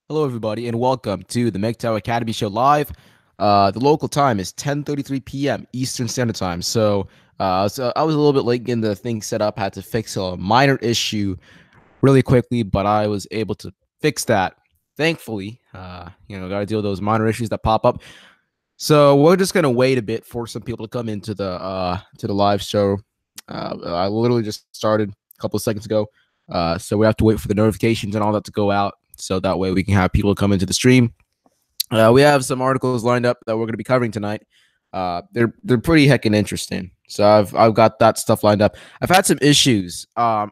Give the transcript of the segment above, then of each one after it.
Hello, everybody, and welcome to the MGTOW Academy show live. The local time is 10:33 p.m. Eastern Standard Time. So I was a little bit late getting the thing set up. Had to fix a minor issue really quickly, but I was able to fix that. Thankfully, got to deal with those minor issues that pop up. So we're just gonna wait a bit for some people to come into the live show. I literally just started a couple of seconds ago, so we have to wait for the notifications and all that to go out, so that way we can have people come into the stream. We have some articles lined up that we're going to be covering tonight. They're pretty heckin' interesting. So I've got that stuff lined up. I've had some issues. I've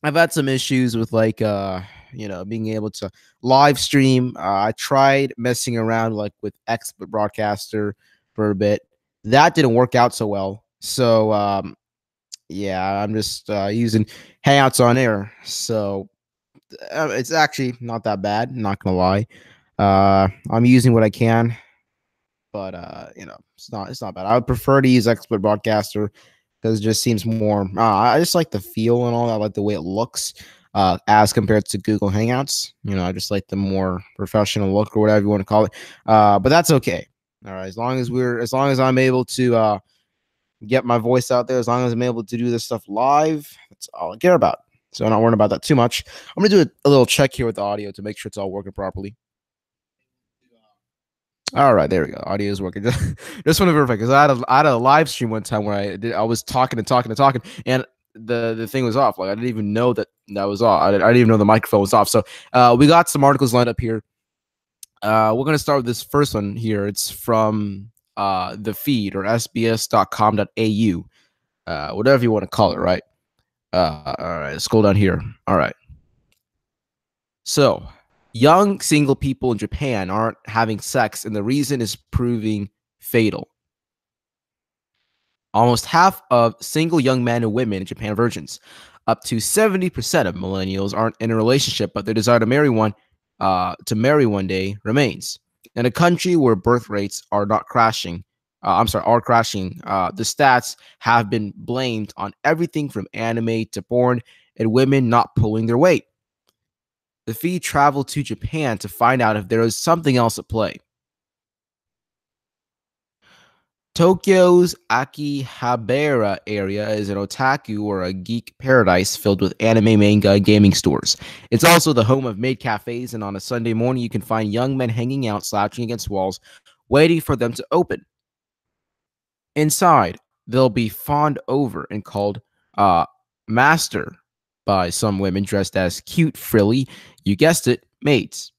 had some issues with being able to live stream. I tried messing around like with Expert Broadcaster for a bit. That didn't work out so well. So I'm just using Hangouts on Air. So it's actually not that bad. Not gonna lie. I'm using what I can, but it's not bad. I would prefer to use Expert Broadcaster because it just seems more. I just like the feel and all that. I like the way it looks as compared to Google Hangouts. I just like the more professional look or whatever you want to call it. But that's okay. All right, as long as I'm able to get my voice out there, as long as I'm able to do this stuff live, that's all I care about. So I'm not worrying about that too much. I'm gonna do a little check here with the audio to make sure it's all working properly. All right, there we go. Audio is working. Just want to verify because I had a live stream one time where I was talking and talking and talking, and the thing was off. Like I didn't even know that was off. I didn't even know the microphone was off. So we got some articles lined up here. We're gonna start with this first one here. It's from the feed or sbs.com.au, whatever you want to call it, right? All right, scroll down here. All right. So, young single people in Japan aren't having sex, and the reason is proving fatal. Almost half of single young men and women in Japan are virgins. Up to 70% of millennials aren't in a relationship, but their desire to marry one day remains. In a country where birth rates are not crashing, are crashing, the stats have been blamed on everything from anime to porn and women not pulling their weight. The feed traveled to Japan to find out if there was something else at play. Tokyo's Akihabara area is an otaku or a geek paradise filled with anime, manga, and gaming stores. It's also the home of maid cafes, and on a Sunday morning, you can find young men hanging out, slouching against walls, waiting for them to open. Inside, they'll be fawned over and called master by some women dressed as cute, frilly, you guessed it, maids.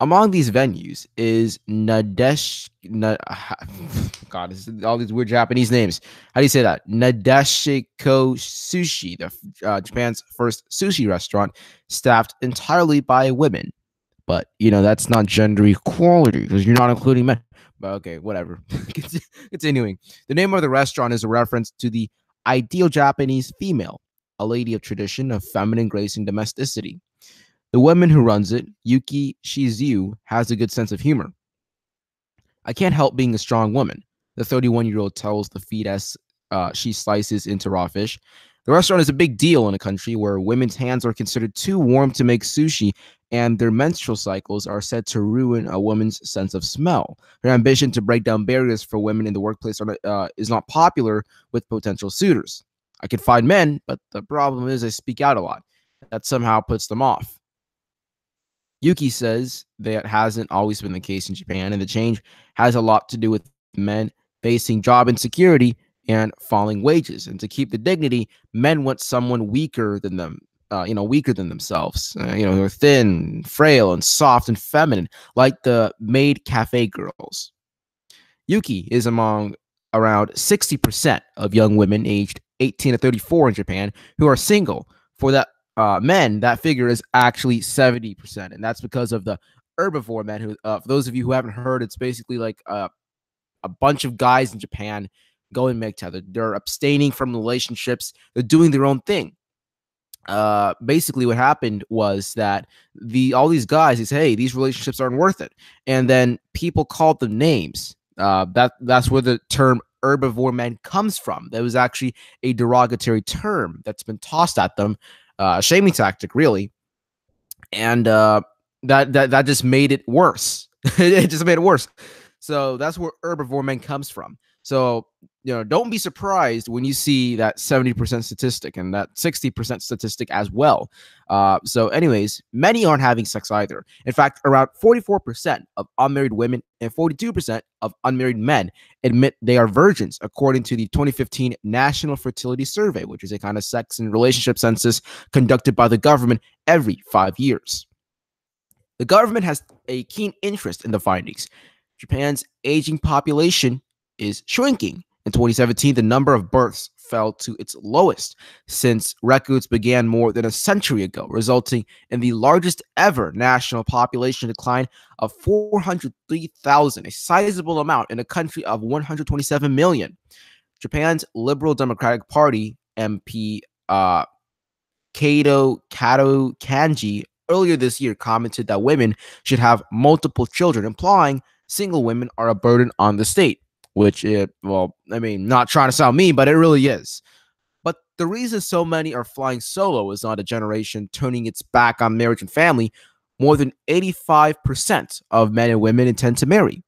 Among these venues is God, all these weird Japanese names. How do you say that? Nadeshiko Sushi, Japan's first sushi restaurant, staffed entirely by women. But that's not gender equality because you're not including men. But okay, whatever. Continuing, the name of the restaurant is a reference to the ideal Japanese female, a lady of tradition of feminine grace and domesticity. The woman who runs it, Yuki Shizu, has a good sense of humor. I can't help being a strong woman, the 31-year-old tells the feed as she slices into raw fish. The restaurant is a big deal in a country where women's hands are considered too warm to make sushi, and their menstrual cycles are said to ruin a woman's sense of smell. Her ambition to break down barriers for women in the workplace is not popular with potential suitors. I can find men, but the problem is I speak out a lot. That somehow puts them off. Yuki says that hasn't always been the case in Japan, and the change has a lot to do with men facing job insecurity and falling wages. And to keep the dignity, men want someone weaker than them, weaker than themselves. Who are thin, frail, and soft and feminine, like the maid cafe girls. Yuki is among around 60% of young women aged 18 to 34 in Japan who are single. For that men, that figure is actually 70%, and that's because of the herbivore men. Who, for those of you who haven't heard, it's basically like a bunch of guys in Japan going MGTOW. They're abstaining from relationships. They're doing their own thing. Basically, what happened was that all these guys, they say, hey, these relationships aren't worth it, and then people called them names. That's where the term herbivore men comes from. That was actually a derogatory term that's been tossed at them, shaming tactic, really. and that just made it worse. It just made it worse. So that's where herbivore men comes from. So don't be surprised when you see that 70% statistic and that 60% statistic as well. So, anyways, many aren't having sex either. In fact, around 44% of unmarried women and 42% of unmarried men admit they are virgins, according to the 2015 National Fertility Survey, which is a kind of sex and relationship census conducted by the government every 5 years. The government has a keen interest in the findings. Japan's aging population is shrinking. In 2017, the number of births fell to its lowest since records began more than a century ago, resulting in the largest ever national population decline of 403,000, a sizable amount in a country of 127 million. Japan's Liberal Democratic Party MP Kato Kanji earlier this year commented that women should have multiple children, implying single women are a burden on the state, which, not trying to sound mean, but it really is. But the reason so many are flying solo is not a generation turning its back on marriage and family. More than 85% of men and women intend to marry.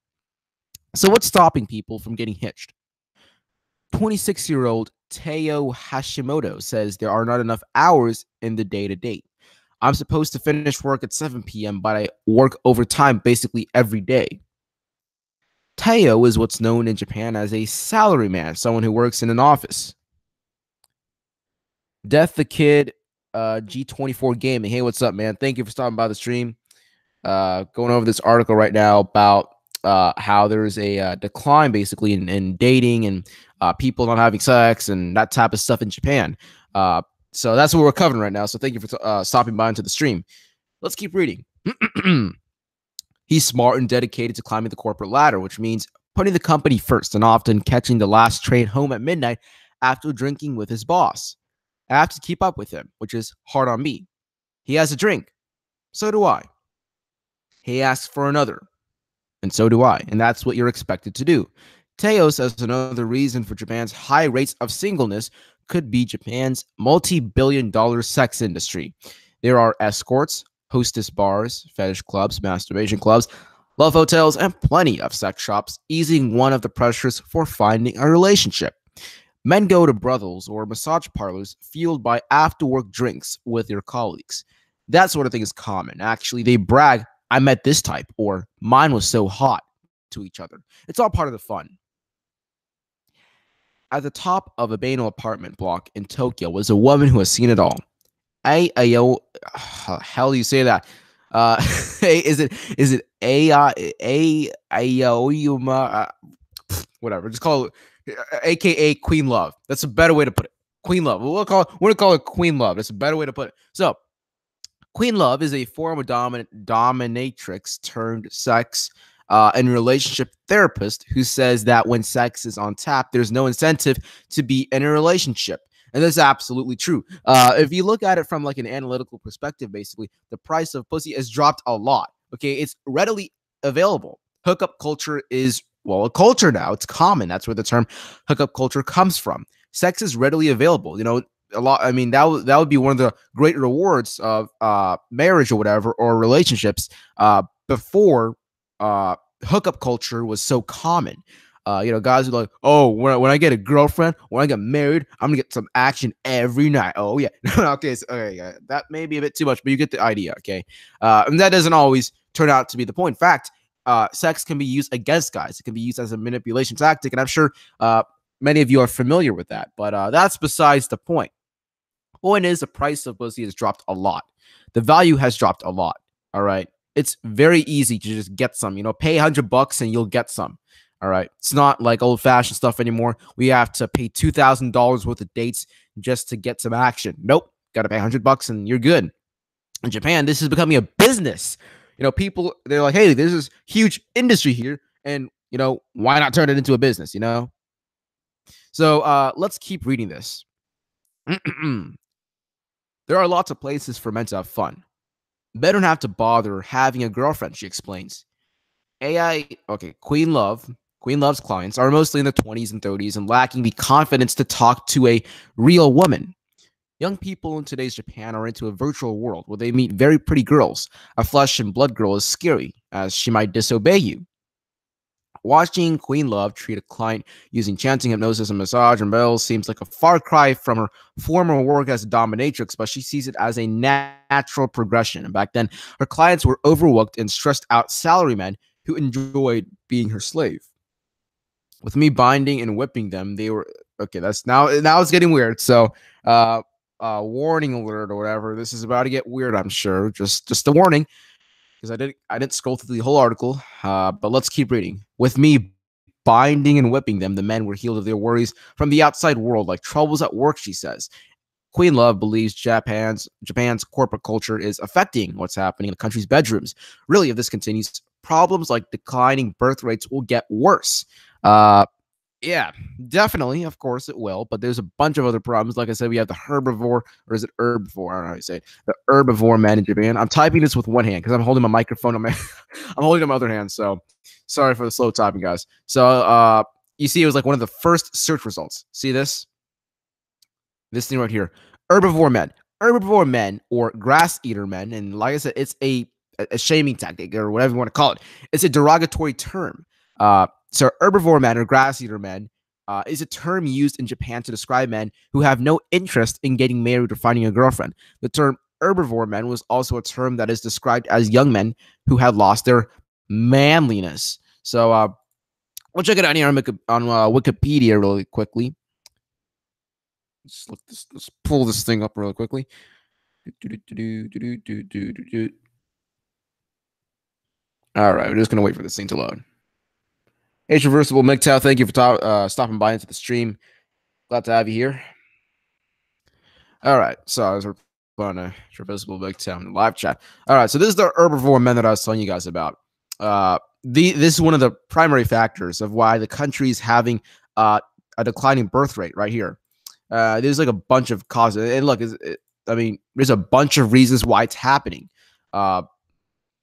So what's stopping people from getting hitched? 26-year-old Teo Hashimoto says there are not enough hours in the day-to-day. I'm supposed to finish work at 7 p.m., but I work overtime basically every day. Teo is what's known in Japan as a salaryman, someone who works in an office. Death the Kid, G24 Gaming. Hey, what's up, man? Thank you for stopping by the stream. Going over this article right now about how there's a decline basically in dating and people not having sex and that type of stuff in Japan. So that's what we're covering right now. So thank you for stopping by into the stream. Let's keep reading. He's smart and dedicated to climbing the corporate ladder, which means putting the company first and often catching the last train home at midnight after drinking with his boss. I have to keep up with him, which is hard on me. He has a drink. So do I. He asks for another. And so do I. And that's what you're expected to do. Teo says another reason for Japan's high rates of singleness could be Japan's multi-billion-dollar sex industry. There are escorts, hostess bars, fetish clubs, masturbation clubs, love hotels, and plenty of sex shops, easing one of the pressures for finding a relationship. Men go to brothels or massage parlors fueled by after-work drinks with their colleagues. That sort of thing is common. Actually, they brag, I met this type, or mine was so hot, to each other. It's all part of the fun. At the top of a Bano apartment block in Tokyo was a woman who has seen it all. How do you say that? Is it whatever? Just call it, AKA Queen Love. That's a better way to put it. Queen Love. We're gonna call it Queen Love. That's a better way to put it. So, Queen Love is a form of dominatrix turned sex and relationship therapist who says that when sex is on tap, there's no incentive to be in a relationship. And that's absolutely true. If you look at it from like an analytical perspective, basically, the price of pussy has dropped a lot. Okay, it's readily available. Hookup culture is, well, a culture now. It's common. That's where the term hookup culture comes from. Sex is readily available. A lot. I mean, that would be one of the great rewards of marriage or whatever, or relationships before hookup culture was so common. Guys are like, oh, when I get a girlfriend, when I get married, I'm gonna get some action every night. Oh yeah. Okay, yeah, that may be a bit too much, but you get the idea. Okay, and that doesn't always turn out to be the point. In fact, sex can be used against guys. It can be used as a manipulation tactic, and I'm sure many of you are familiar with that. But that's besides the point. Point is, the price of pussy has dropped a lot. The value has dropped a lot. All right, it's very easy to just get some. Pay $100 and you'll get some. All right, it's not like old-fashioned stuff anymore. We have to pay $2,000 worth of dates just to get some action. Nope, got to pay $100 and you're good. In Japan, this is becoming a business. People, they're like, hey, there's this huge industry here, and why not turn it into a business? So let's keep reading this. There are lots of places for men to have fun. Men don't have to bother having a girlfriend, she explains. Queen Love's clients are mostly in their 20s and 30s and lacking the confidence to talk to a real woman. Young people in today's Japan are into a virtual world where they meet very pretty girls. A flesh and blood girl is scary, as she might disobey you. Watching Queen Love treat a client using chanting, hypnosis, and massage and bells seems like a far cry from her former work as a dominatrix, but she sees it as a natural progression. And back then, her clients were overworked and stressed out salarymen who enjoyed being her slave. With me binding and whipping them, they were okay. That's now it's getting weird. So, warning alert or whatever. This is about to get weird. I'm sure. Just a warning because I didn't scroll through the whole article. But let's keep reading. With me binding and whipping them, the men were healed of their worries from the outside world, like troubles at work. She says. Queen Love believes Japan's corporate culture is affecting what's happening in the country's bedrooms. Really, if this continues, problems like declining birth rates will get worse. Uh, yeah, definitely. Of course it will. But there's a bunch of other problems. Like I said, we have the herbivore, or is it herbivore? I don't know how you say it. The herbivore man in Japan. I'm typing this with one hand because I'm holding my microphone on my I'm holding it on my other hand. So sorry for the slow typing, guys. So you see, it was like one of the first search results. See this? This thing right here. Herbivore men. Herbivore men or grass eater men. And like I said, it's a shaming tactic or whatever you want to call it. It's a derogatory term. So herbivore men or grass eater men is a term used in Japan to describe men who have no interest in getting married or finding a girlfriend. The term herbivore men was also a term that is described as young men who had lost their manliness. So we'll check it out here on Wikipedia really quickly. Let's pull this thing up really quickly. All right, we're just gonna wait for this thing to load. Hey, Traversable MGTOW, thank you for stopping by into the stream. Glad to have you here. All right, so I was on a Traversable MGTOW in the live chat. All right, so this is the herbivore men that I was telling you guys about. This is one of the primary factors of why the country is having a declining birth rate right here. There's like a bunch of causes, and look, there's a bunch of reasons why it's happening.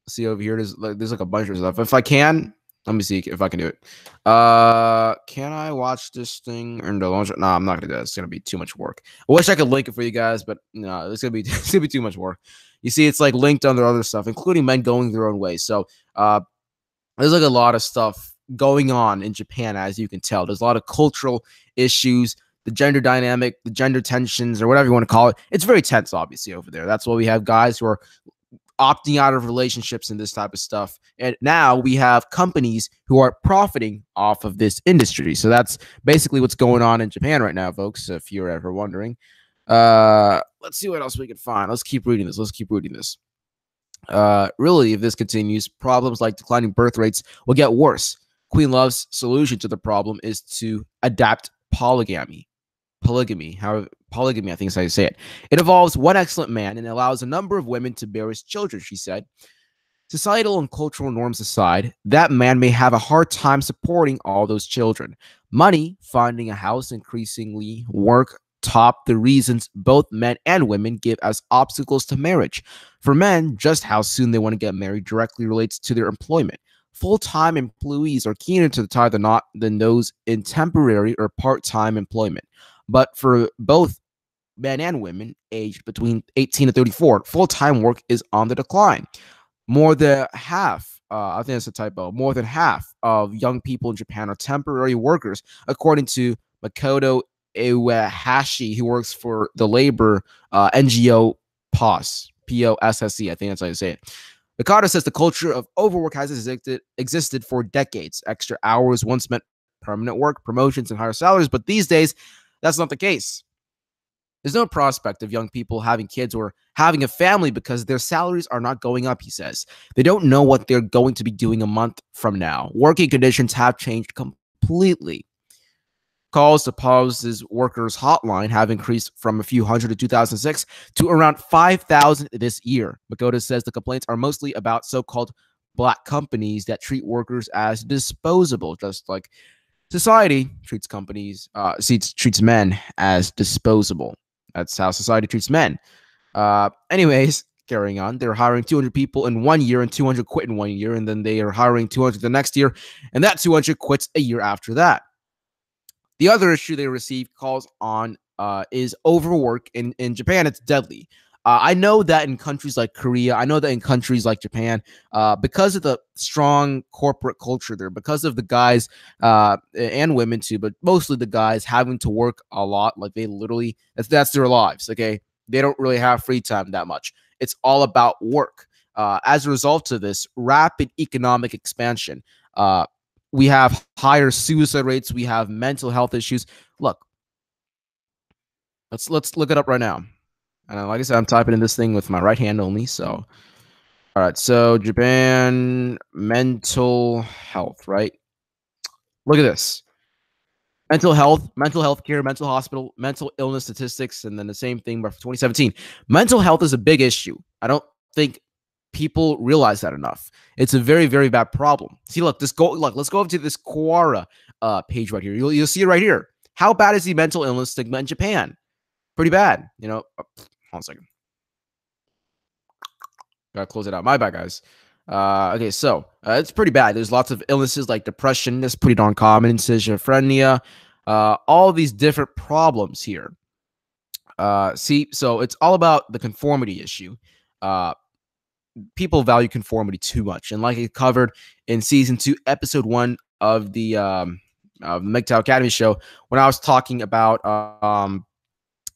See over here, there's like a bunch of stuff. If I can, let me see if I can do it. Can I watch this thing or no? No, I'm not gonna do that. It's gonna be too much work. I wish I could link it for you guys, but no, it's gonna be too much work. You see, it's like linked under other stuff, including men going their own way. So, there's like a lot of stuff going on in Japan, as you can tell. There's a lot of cultural issues. The gender dynamic, the gender tensions, or whatever you want to call it. It's very tense, obviously, over there. That's why we have guys who are opting out of relationships and this type of stuff. And now we have companies who are profiting off of this industry. So that's basically what's going on in Japan right now, folks, if you're ever wondering. Let's see what else we can find. Let's keep reading this. Really, if this continues, problems like declining birth rates will get worse. Queen Love's solution to the problem is to adapt polygamy, I think is how you say it. It involves one excellent man and allows a number of women to bear his children, she said. Societal and cultural norms aside, that man may have a hard time supporting all those children. Money, finding a house, increasingly work top the reasons both men and women give as obstacles to marriage. For men, just how soon they want to get married directly relates to their employment. Full-time employees are keener to tie the knot than those in temporary or part-time employment. But for both men and women aged between 18 and 34, full-time work is on the decline. More than half, I think it's a typo, more than half of young people in Japan are temporary workers, according to Makoto Iwahashi, who works for the labor NGO POSS, POSSE, I think that's how you say it. Makoto says the culture of overwork has existed for decades. Extra hours once meant permanent work, promotions, and higher salaries, but these days, that's not the case. There's no prospect of young people having kids or having a family because their salaries are not going up, he says. They don't know what they're going to be doing a month from now. Working conditions have changed completely. Calls to POS's workers hotline have increased from a few hundred in 2006 to around 5,000 this year. Makoto says the complaints are mostly about so-called black companies that treat workers as disposable, just like society treats treats men as disposable. That's how society treats men. Anyways, carrying on, they're hiring 200 people in 1 year and 200 quit in 1 year, and then they are hiring 200 the next year, and that 200 quits a year after that. The other issue they receive calls on is overwork. In Japan, it's deadly. I know that in countries like Korea, I know that in countries like Japan, because of the strong corporate culture there, because of the guys and women too, but mostly the guys having to work a lot, like they literally, that's their lives. Okay, they don't really have free time that much. It's all about work. As a result of this rapid economic expansion, we have higher suicide rates. We have mental health issues. Look, let's look it up right now. And like I said, I'm typing in this thing with my right hand only. So, all right. So Japan mental health, right? Look at this: mental health care, mental hospital, mental illness statistics, and then the same thing. But for 2017, mental health is a big issue. I don't think people realize that enough. It's a very, very bad problem. See, look, let's go over to this Quora page right here. You'll see it right here. How bad is the mental illness stigma in Japan? Pretty bad. Hold on a second. Gotta close it out. My bad, guys. Okay, so it's pretty bad. There's lots of illnesses like depression. That's pretty darn common. Schizophrenia. All these different problems here. See, so it's all about the conformity issue. People value conformity too much, and like it covered in season 2, episode 1 of the MGTOW Academy show, when I was talking about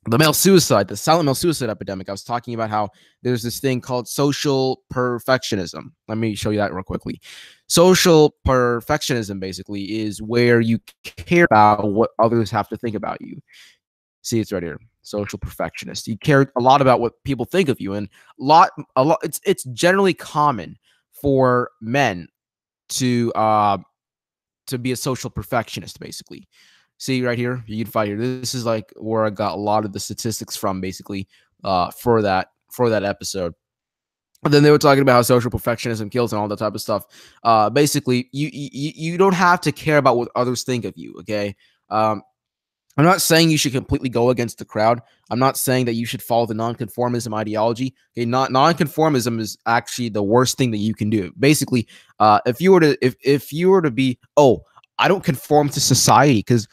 the male suicide, the silent male suicide epidemic. I was talking about how there's this thing called social perfectionism. Let me show you that real quickly. Social perfectionism basically is where you care about what others have to think about you. See, it's right here. Social perfectionist. You care a lot about what people think of you, and a lot. It's generally common for men to be a social perfectionist, basically. See right here, you can find here. This is like where I got a lot of the statistics from, basically, for that episode. And then they were talking about how social perfectionism kills and all that type of stuff. Basically, you don't have to care about what others think of you. Okay. I'm not saying you should completely go against the crowd. I'm not saying that you should follow the nonconformism ideology. Okay, nonconformism is actually the worst thing that you can do. Basically, if you were to be, oh, I don't conform to society because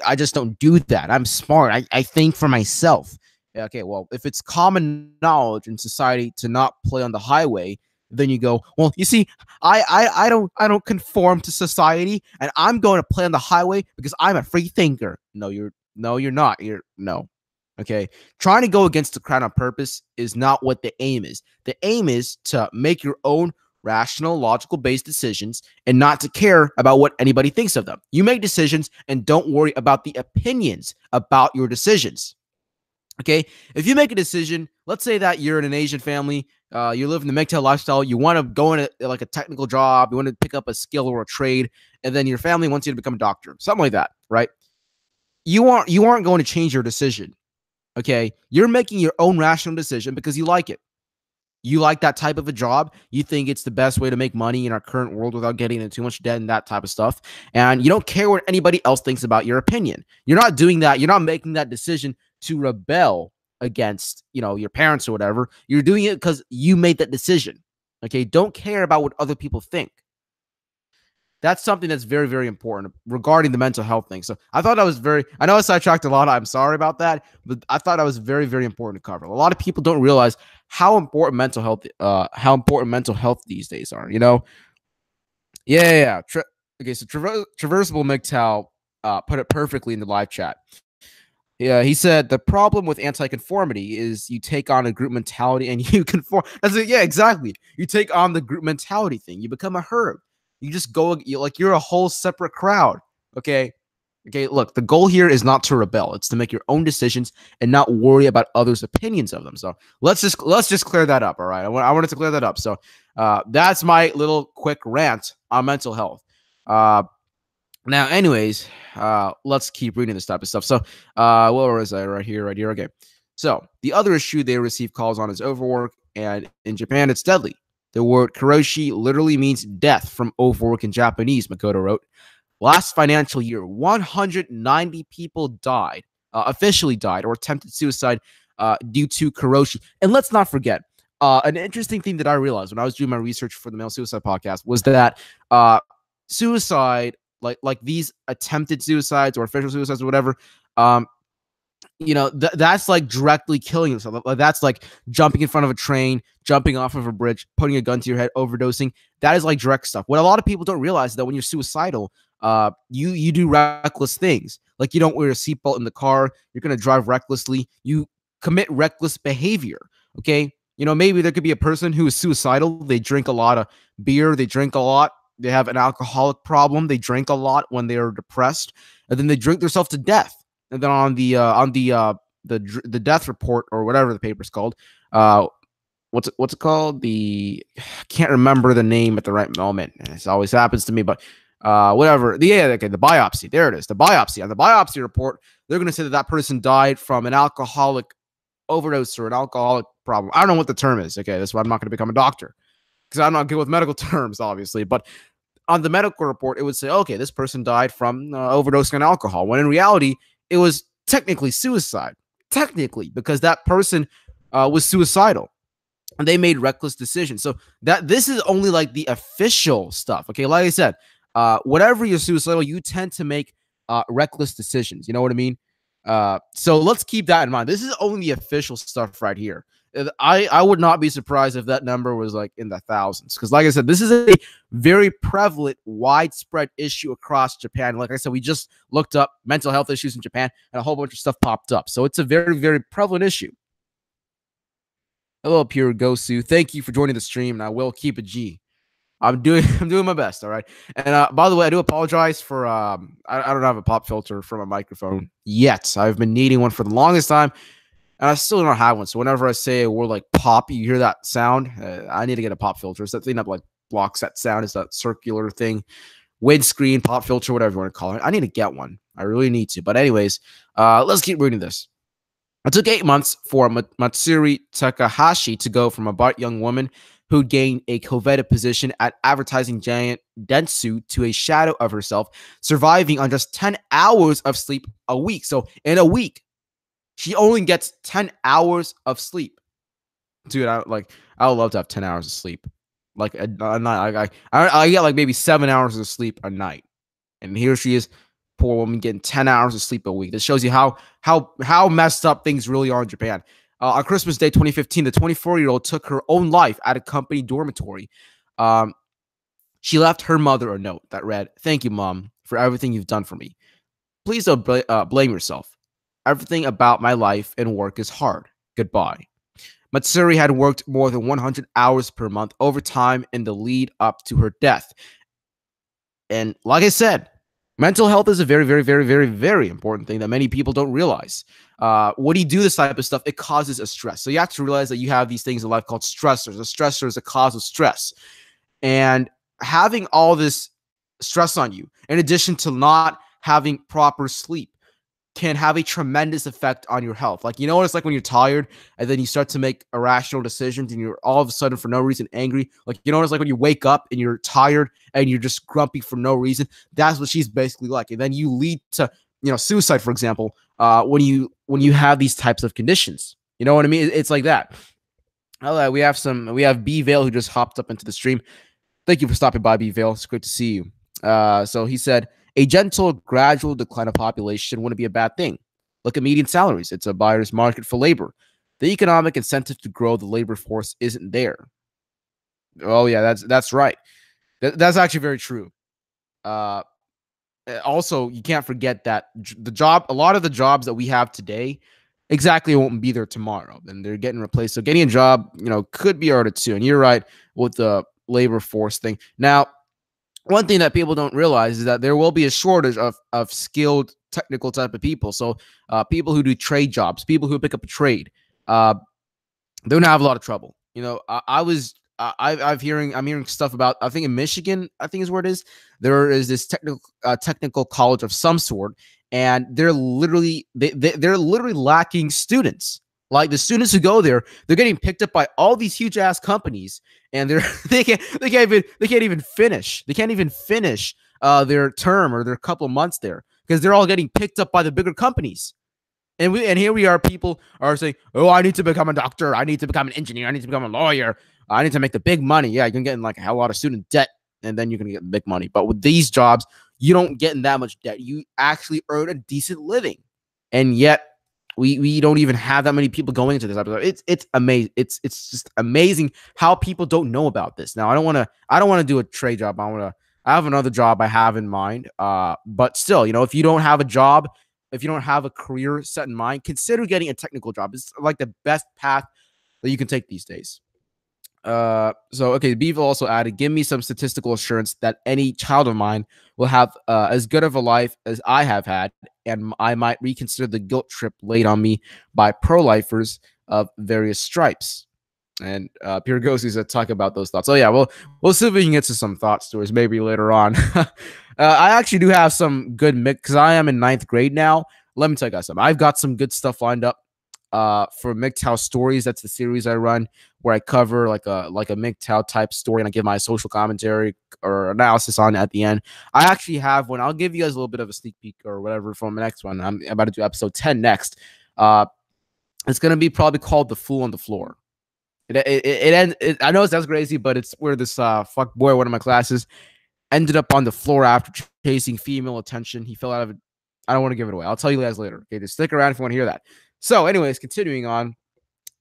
I just don't do that. I'm smart. I think for myself. Yeah, okay, well, if it's common knowledge in society to not play on the highway, then you go, well, you see, I don't conform to society, and I'm going to play on the highway because I'm a free thinker. No, you're not. No. Okay. Trying to go against the crowd on purpose is not what the aim is. The aim is to make your own rational, logical based decisions and not to care about what anybody thinks of them. You make decisions and don't worry about the opinions about your decisions. Okay. If you make a decision, let's say that you're in an Asian family, you live in the MGTOW lifestyle, you want to go into like a technical job, you want to pick up a skill or a trade, and then your family wants you to become a doctor, something like that, right? You aren't going to change your decision. Okay. You're making your own rational decision because you like it. You like that type of a job. You think it's the best way to make money in our current world without getting into too much debt and that type of stuff. And you don't care what anybody else thinks about your opinion. You're not doing that. You're not making that decision to rebel against, your parents or whatever. You're doing it because you made that decision. Okay. Don't care about what other people think. That's something that's very, very important regarding the mental health thing. So I thought I know I sidetracked a lot. I'm sorry about that, but I thought that was very, very important to cover. A lot of people don't realize how important mental health these days are, Yeah. Okay. So Traversable MGTOW put it perfectly in the live chat. Yeah, he said the problem with anti-conformity is you take on a group mentality and you conform. Yeah, exactly. You take on the group mentality thing. You become a herd. You just go you're a whole separate crowd. Okay. Okay. Look, the goal here is not to rebel. It's to make your own decisions and not worry about others' opinions of them. So let's just clear that up. All right. I wanted to clear that up. So that's my little quick rant on mental health. Now, anyways, let's keep reading this type of stuff. So, where was I? Right here. Okay. So, the other issue they receive calls on is overwork, and in Japan, it's deadly. The word karoshi literally means death from overwork in Japanese, Makoto wrote. Last financial year, 190 people died, officially died, or attempted suicide due to karoshi. And let's not forget, an interesting thing that I realized when I was doing my research for the Male Suicide Podcast was that suicide, like these attempted suicides or official suicides or whatever, that's like directly killing yourself. Like, that's like jumping in front of a train, jumping off of a bridge, putting a gun to your head, overdosing. That is like direct stuff. What a lot of people don't realize is that when you're suicidal, you do reckless things. Like, you don't wear a seatbelt in the car. You're gonna drive recklessly. You commit reckless behavior. Okay, maybe there could be a person who is suicidal. They drink a lot of beer. They drink a lot. They have an alcoholic problem. They drink a lot when they are depressed, and then they drink themselves to death. And then on the death report, or whatever the paper's called, what's it called? I can't remember the name at the right moment. This always happens to me, but whatever. The biopsy. There it is. The biopsy. On the biopsy report, they're going to say that person died from an alcoholic overdose or an alcoholic problem. I don't know what the term is. Okay, that's why I'm not going to become a doctor, because I'm not good with medical terms, obviously. But on the medical report, it would say, okay, this person died from overdosing on alcohol, when in reality, it was technically suicide. Technically, because that person was suicidal, and they made reckless decisions. So this is only like the official stuff. Okay, like I said, whenever you're suicidal, you tend to make reckless decisions. You know what I mean? So let's keep that in mind. This is only the official stuff right here. I would not be surprised if that number was like in the thousands, because like I said, this is a very prevalent, widespread issue across Japan. Like I said, we just looked up mental health issues in Japan, and a whole bunch of stuff popped up. So it's a very, very prevalent issue. Hello, Pure Gosu. Thank you for joining the stream, and I will keep it G. I'm doing my best, all right. And by the way, I do apologize for I don't have a pop filter for my microphone yet. I've been needing one for the longest time, and I still don't have one. So whenever I say a word like pop, you hear that sound. I need to get a pop filter. It's that thing that like blocks that sound. It's that circular thing, windscreen, pop filter, whatever you want to call it. I need to get one. I really need to. But anyways, let's keep reading this. It took 8 months for Matsuri Takahashi to go from a bright young woman who gained a coveted position at advertising giant Dentsu to a shadow of herself, surviving on just 10 hours of sleep a week. So in a week, she only gets 10 hours of sleep. Dude, I would love to have 10 hours of sleep. Like a night. I get like maybe 7 hours of sleep a night. And here she is, poor woman, getting 10 hours of sleep a week. This shows you how messed up things really are in Japan. On Christmas Day 2015, the 24-year-old took her own life at a company dormitory. She left her mother a note that read, "Thank you, Mom, for everything you've done for me. Please don't blame yourself. Everything about my life and work is hard. Goodbye." Matsuri had worked more than 100 hours per month overtime in the lead up to her death. And like I said, mental health is a very, very, very, very, very important thing that many people don't realize. When you do this type of stuff, it causes a stress. So you have to realize that you have these things in life called stressors. A stressor is a cause of stress. And having all this stress on you, in addition to not having proper sleep, can have a tremendous effect on your health. Like, what it's like when you're tired and then you start to make irrational decisions and you're all of a sudden for no reason angry. Like, what it's like when you wake up and you're tired and you're just grumpy for no reason. That's what she's basically like. And then you lead to, suicide, for example, when you have these types of conditions. You know what I mean? It's like that. We have B Vale who just hopped up into the stream. Thank you for stopping by, B Vale. It's great to see you. So he said, a gentle, gradual decline of population wouldn't be a bad thing. Look at median salaries. It's a buyer's market for labor. The economic incentive to grow the labor force isn't there. Oh, yeah, that's right. That's actually very true. Also, you can't forget that a lot of the jobs that we have today exactly won't be there tomorrow. And they're getting replaced. So getting a job, could be harder too. And you're right with the labor force thing. Now, one thing that people don't realize is that there will be a shortage of skilled technical type of people. So people who do trade jobs, people who pick up a trade, they're gonna have a lot of trouble. I'm hearing stuff about, I think in Michigan, I think is where it is. There is this technical college of some sort, and they're literally lacking students. Like the students who go there, they're getting picked up by all these huge ass companies, and they can't even finish. They can't even finish their term or their couple of months there because they're all getting picked up by the bigger companies. And here we are. People are saying, "Oh, I need to become a doctor. I need to become an engineer. I need to become a lawyer. I need to make the big money." Yeah, you're gonna get in like a hell lot of student debt, and then you're gonna get the big money. But with these jobs, you don't get in that much debt. You actually earn a decent living, and yet We don't even have that many people going into this episode. It's amazing. It's just amazing how people don't know about this. Now I don't want to do a trade job. I have another job I have in mind. But still, if you don't have a job, if you don't have a career set in mind, consider getting a technical job. It's like the best path that you can take these days. So okay, Beaver also added, give me some statistical assurance that any child of mine will have as good of a life as I have had, and I might reconsider the guilt trip laid on me by pro-lifers of various stripes. And Pierre Gossi said, talk about those thoughts. Oh yeah, we'll see if we can get to some thought stories maybe later on. I actually do have some good mix because I am in 9th grade now. Let me tell you guys something. I've got some good stuff lined up for MGTOW stories. That's the series I run where I cover like a MGTOW type story and I give my social commentary or analysis on it at the end. I actually have one. I'll give you guys a little bit of a sneak peek or whatever from the next one. I'm about to do episode 10 next. It's gonna be probably called The Fool on the Floor. I know it sounds crazy, but it's where this fuck boy, one of my classes, ended up on the floor after chasing female attention. He fell out of it. I don't want to give it away. I'll tell you guys later. Okay, just stick around if you want to hear that. So, anyways, continuing on,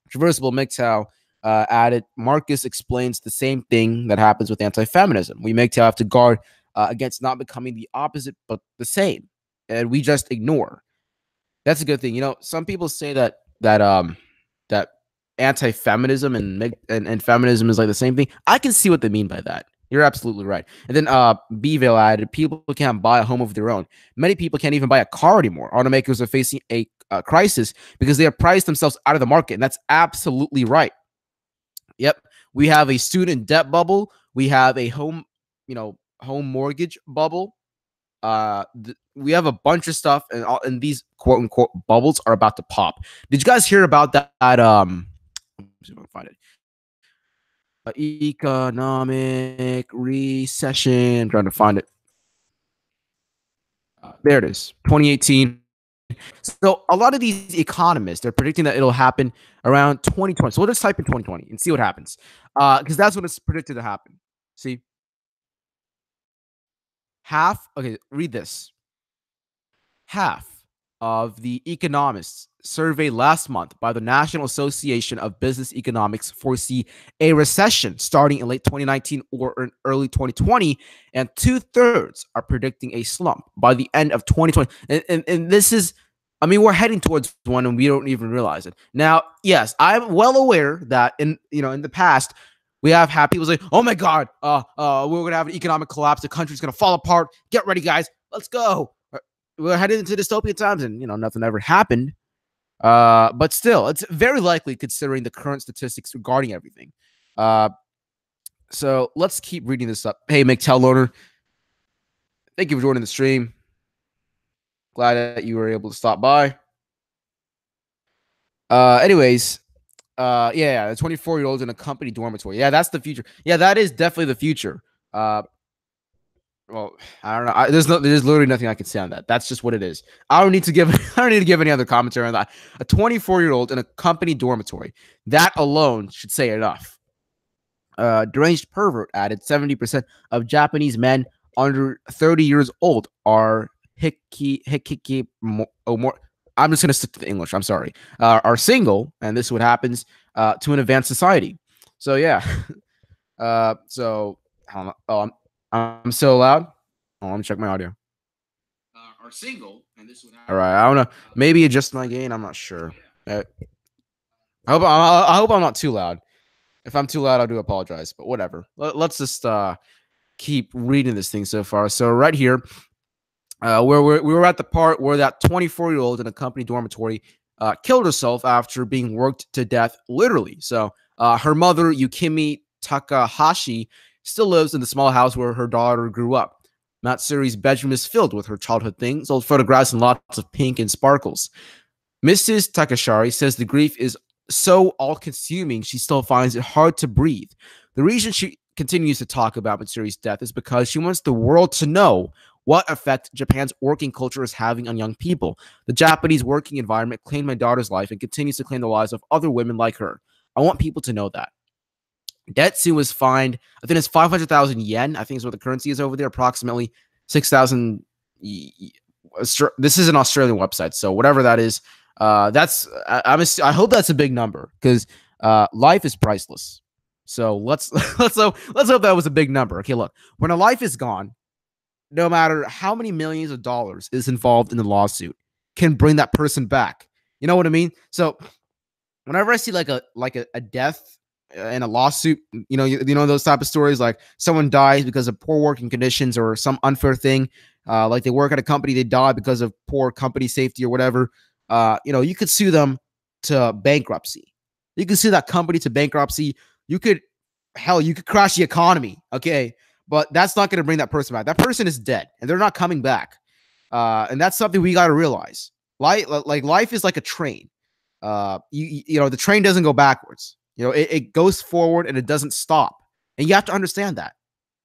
Traversable MGTOW added, Marcus explains the same thing that happens with anti-feminism. We MGTOW have to guard against not becoming the opposite, but the same, and we just ignore. That's a good thing. Some people say that anti-feminism and feminism is like the same thing. I can see what they mean by that. You're absolutely right. And then B-Vale added, people can't buy a home of their own. Many people can't even buy a car anymore. Automakers are facing a crisis because they have priced themselves out of the market. And that's absolutely right. Yep. We have a student debt bubble. We have a home mortgage bubble. We have a bunch of stuff, and these quote unquote bubbles are about to pop. Did you guys hear about that? Let me see if I can find it. Economic recession. I'm trying to find it. There it is. 2018. So a lot of these economists are predicting that it'll happen around 2020. So we'll just type in 2020 and see what happens, because that's when it's predicted to happen. See, half. Okay, read this. Half of the economists surveyed last month by the National Association of Business Economics foresee a recession starting in late 2019 or in early 2020, and 2/3 are predicting a slump by the end of 2020. And this is, we're heading towards one and we don't even realize it. Now, yes, I'm well aware that in the past, we have had people say, oh my God, we're going to have an economic collapse. The country's going to fall apart. Get ready, guys. Let's go. We're heading into dystopian times and, nothing ever happened. But still, it's very likely considering the current statistics regarding everything. So let's keep reading this up. Hey, MGTOW loaner, thank you for joining the stream. Glad that you were able to stop by. Anyways, the 24-year-olds in a company dormitory. Yeah, that's the future. Yeah, that is definitely the future. Well, I don't know. There's literally nothing I can say on that. That's just what it is. I don't need to give any other commentary on that. A 24-year-old in a company dormitory. That alone should say enough. Deranged pervert added, 70% of Japanese men under 30 years old are I'm just gonna stick to the English. I'm sorry. Are single, and this is what happens to an advanced society. So yeah. I'm so loud. Oh, let me check my audio. Are single, and this would happen. All right, I don't know. Maybe adjust my gain. I'm not sure. I hope I'm not too loud. If I'm too loud, I do apologize. But whatever. Let's just keep reading this thing so far. So right here, we were at the part where that 24-year-old in a company dormitory killed herself after being worked to death, literally. So her mother, Yukimi Takahashi, still lives in the small house where her daughter grew up. Matsuri's bedroom is filled with her childhood things, old photographs, and lots of pink and sparkles. Mrs. Takashari says the grief is so all-consuming she still finds it hard to breathe. The reason she continues to talk about Matsuri's death is because she wants the world to know what effect Japan's working culture is having on young people. The Japanese working environment claimed my daughter's life and continues to claim the lives of other women like her. I want people to know that. Detsu was fined, I think it's 500,000 yen, I think is what the currency is over there, approximately 6,000. This is an Australian website, so whatever that is, I hope that's a big number because life is priceless. So let's hope that was a big number. Okay, look, when a life is gone, no matter how many millions of dollars is involved in the lawsuit, can bring that person back. You know what I mean? So whenever I see a death in a lawsuit, you know those type of stories, like someone dies because of poor working conditions or some unfair thing, like they work at a company, they die because of poor company safety or whatever. You could sue them to bankruptcy. You could sue that company to bankruptcy. You could, hell, you could crash the economy. Okay, but that's not going to bring that person back. That person is dead, and they're not coming back. And that's something we got to realize. Life is like a train. The train doesn't go backwards. It goes forward and it doesn't stop. And you have to understand that.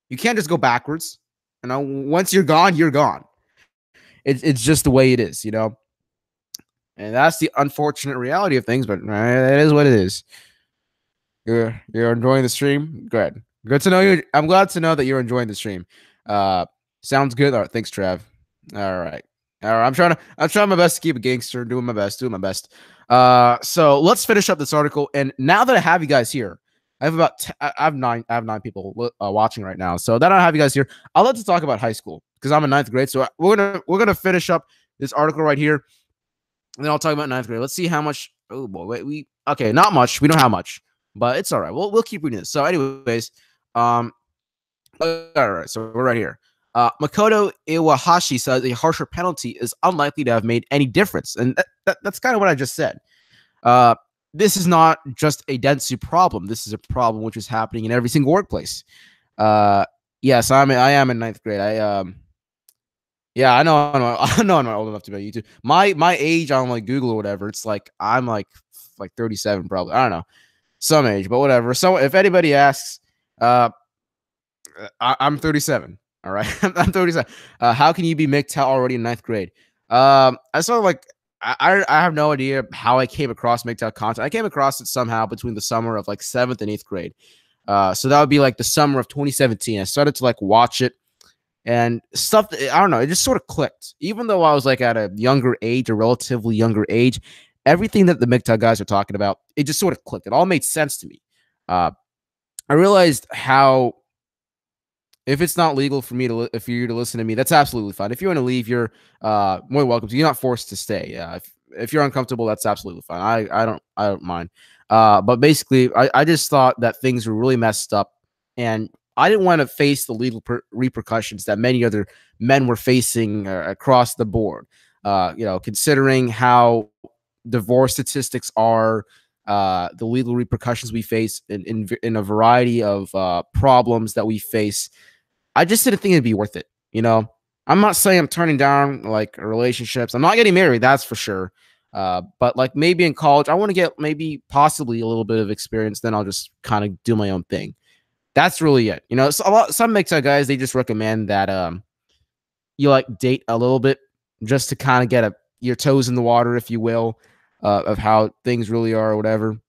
You can't just go backwards. Once you're gone, you're gone. It's just the way it is, And that's the unfortunate reality of things, but it is what it is. You're enjoying the stream? Good. Good to know you. I'm glad to know that you're enjoying the stream. Sounds good. All right, thanks, Trav. All right. I'm trying my best to keep a gangster, doing my best. So let's finish up this article. And now that I have you guys here, I have nine people watching right now. So that I have you guys here, I'd like to talk about high school because I'm in 9th grade. So we're gonna finish up this article right here, and then I'll talk about 9th grade. Let's see how much. Oh boy, wait, okay, not much. We don't have much, but it's all right. We'll keep reading this. So, anyways, all right. So we're right here. Makoto Iwahashi says a harsher penalty is unlikely to have made any difference, and that's kind of what I just said. This is not just a density problem. This is a problem which is happening in every single workplace. Yes, I am in 9th grade. Yeah, I know I'm not old enough to be on YouTube. My age on like Google or whatever, it's like I'm like 37 probably. I don't know, some age, but whatever. So if anybody asks, I'm 37. All right, I'm 37. How can you be MGTOW already in 9th grade? I sort of like I have no idea how I came across MGTOW content. I came across it somehow between the summer of like 7th and 8th grade. So that would be like the summer of 2017. I started to like watch it and stuff. I don't know. It just sort of clicked. Even though I was like at a younger age, a relatively younger age, everything that the MGTOW guys are talking about, it just sort of clicked. It all made sense to me. I realized how, if it's not legal for you to listen to me, that's absolutely fine. If you want to leave, you're more welcome to. You're not forced to stay. Yeah, if you're uncomfortable, that's absolutely fine. I don't mind. But basically, I just thought that things were really messed up, and I didn't want to face the legal repercussions that many other men were facing across the board. Considering how divorce statistics are, the legal repercussions we face in a variety of problems that we face. I just didn't think it'd be worth it. I'm not saying I'm turning down like relationships. I'm not getting married, that's for sure. But like maybe in college, I want to get maybe possibly a little bit of experience. Then I'll just kind of do my own thing. That's really it. Some MGTOW guys, they just recommend that you like date a little bit just to kind of get your toes in the water, if you will, of how things really are or whatever.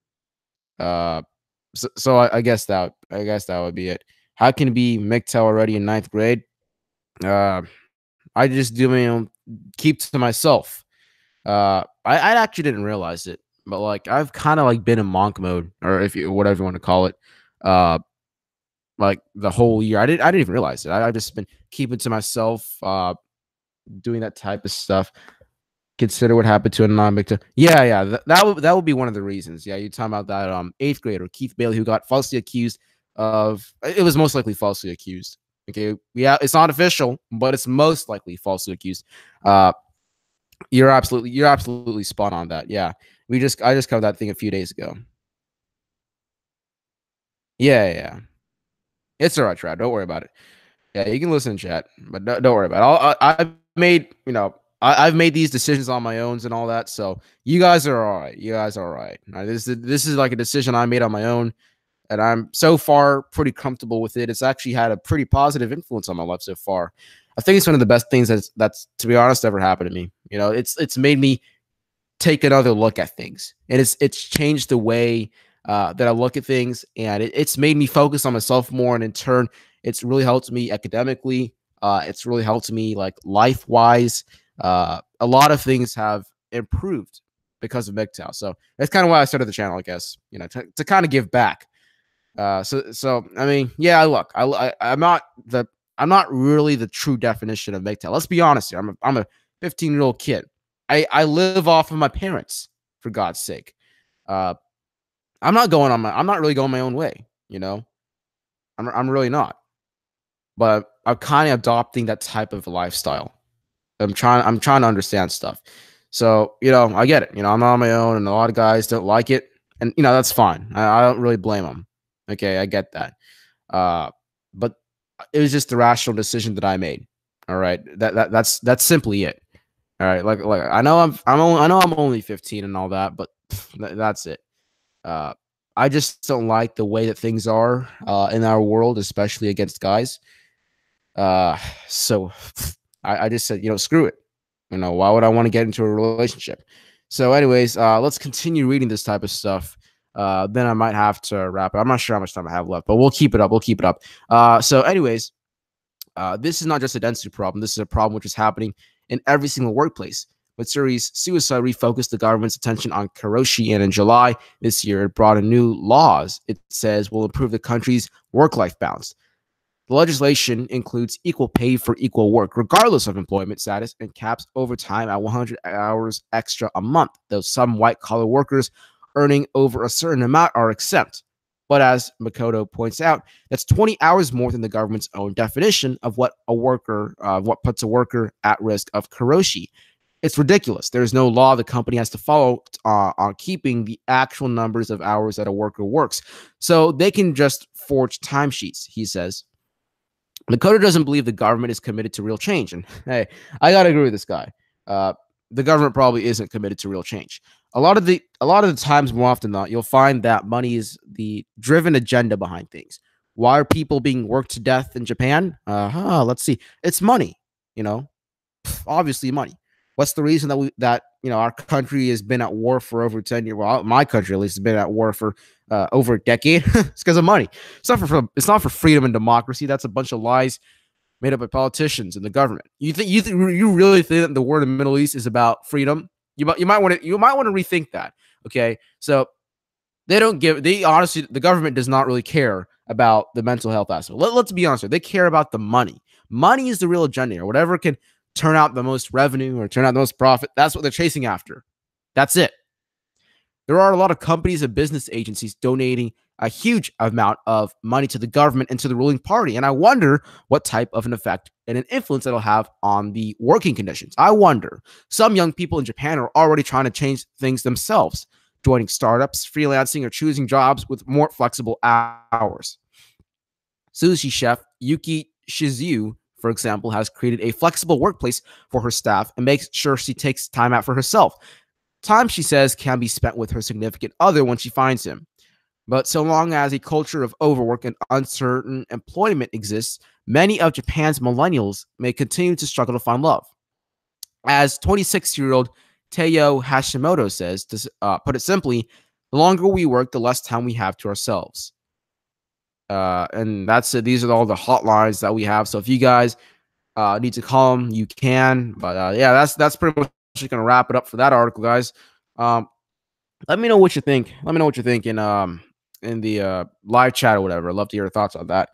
So I guess that would be it. How can it be MGTOW already in 9th grade? I just do my own, keep to myself. I actually didn't realize it, but like I've kind of like been in monk mode, or whatever you want to call it, like the whole year. I didn't even realize it. I've just been keeping to myself, doing that type of stuff. Consider what happened to a non-MGTOW. Yeah. That would be one of the reasons. Yeah, you're talking about that 8th grader Keith Bailey, who got falsely accused of. It was most likely falsely accused. Okay, yeah, it's not official, but it's most likely falsely accused. You're absolutely spot on that. Yeah, I just covered that thing a few days ago. Yeah. It's all right, Trad. Don't worry about it. Yeah, you can listen in chat, but don't worry about it. I've made these decisions on my own and all that, so you guys are all right. This is like a decision I made on my own, and I'm so far pretty comfortable with it. It's actually had a pretty positive influence on my life so far. I think it's one of the best things that's to be honest ever happened to me. It's made me take another look at things, and it's changed the way that I look at things, and it's made me focus on myself more, and in turn, it's really helped me academically. It's really helped me like life wise. A lot of things have improved because of MGTOW. So that's kind of why I started the channel, I guess, to kind of give back. So I mean, yeah, look, I'm not really the true definition of MGTOW. Let's be honest here. I'm a 15-year-old kid. I live off of my parents, for God's sake. Uh, I'm not really going my own way. I'm really not. But I'm kind of adopting that type of lifestyle. I'm trying to understand stuff. So, I get it. I'm not on my own, and a lot of guys don't like it. And that's fine. I don't really blame them. Okay, I get that. But it was just the rational decision that I made. All right. That's simply it. All right. Like I know I'm only 15 and all that, but that's it. Uh I just don't like the way that things are in our world, especially against guys. Uh, so I just said, screw it. Why would I want to get into a relationship? So, anyways, let's continue reading this type of stuff. Then I might have to wrap it. I'm not sure how much time I have left, but we'll keep it up. We'll keep it up. So, anyways, this is not just a density problem. This is a problem which is happening in every single workplace. Matsuri's suicide refocused the government's attention on karoshi, and in July this year, it brought in new laws. It says will improve the country's work-life balance. The legislation includes equal pay for equal work, regardless of employment status, and caps overtime at 100 hours extra a month, though some white-collar workers earning over a certain amount are exempt. But as Makoto points out, that's 20 hours more than the government's own definition of what puts a worker at risk of karoshi. It's ridiculous. There is no law the company has to follow on keeping the actual numbers of hours that a worker works. So they can just forge timesheets, he says. Dakota doesn't believe the government is committed to real change. And hey, I gotta agree with this guy. The government probably isn't committed to real change. A lot of the times, more often than not, you'll find that money is the driven agenda behind things. Why are people being worked to death in Japan? Let's see. It's money. Obviously money. What's the reason that our country has been at war for over 10 years? Well, my country at least has been at war for over a decade. It's because of money. It's not for freedom and democracy. That's a bunch of lies made up by politicians and the government. You really think that the war in the Middle East is about freedom? You might want to rethink that. Okay, so the government does not really care about the mental health aspect. Let's be honest here. They care about the money. Money is the real agenda, or whatever can turn out the most revenue or turn out the most profit. That's what they're chasing after. That's it. There are a lot of companies and business agencies donating a huge amount of money to the government and to the ruling party. And I wonder what type of an effect and an influence it'll have on the working conditions. I wonder. Some young people in Japan are already trying to change things themselves, joining startups, freelancing, or choosing jobs with more flexible hours. Sushi chef Yuki Shizu, for example, has created a flexible workplace for her staff and makes sure she takes time out for herself. Time, she says, can be spent with her significant other when she finds him. But so long as a culture of overwork and uncertain employment exists, many of Japan's millennials may continue to struggle to find love. As 26-year-old Teo Hashimoto says, to put it simply, the longer we work, the less time we have to ourselves. And that's it. These are all the hotlines that we have. So if you guys need to call them, you can. But yeah, that's pretty much just gonna wrap it up for that article, guys. Let me know what you think. Let me know what you think in the live chat or whatever. I'd love to hear your thoughts on that.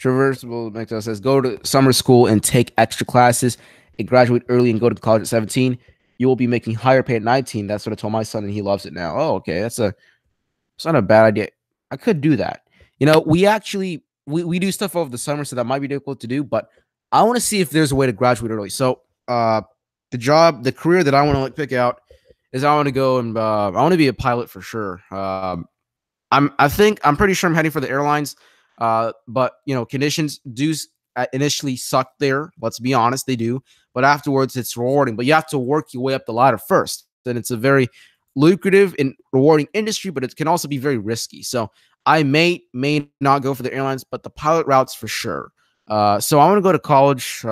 Traversable Mixo says, go to summer school and take extra classes and graduate early and go to college at 17. You will be making higher pay at 19. That's what I told my son, and he loves it now. Oh, okay. It's not a bad idea. I could do that. We actually we do stuff over the summer, so that might be difficult to do, but I want to see if there's a way to graduate early. So the career that I want to pick out is I want to go and I want to be a pilot for sure. I'm pretty sure I'm heading for the airlines. But conditions do initially suck there. Let's be honest, they do. But afterwards, it's rewarding. But you have to work your way up the ladder first. Then it's a very lucrative and rewarding industry, but it can also be very risky. So I may not go for the airlines, but the pilot routes for sure. So I want to go to college.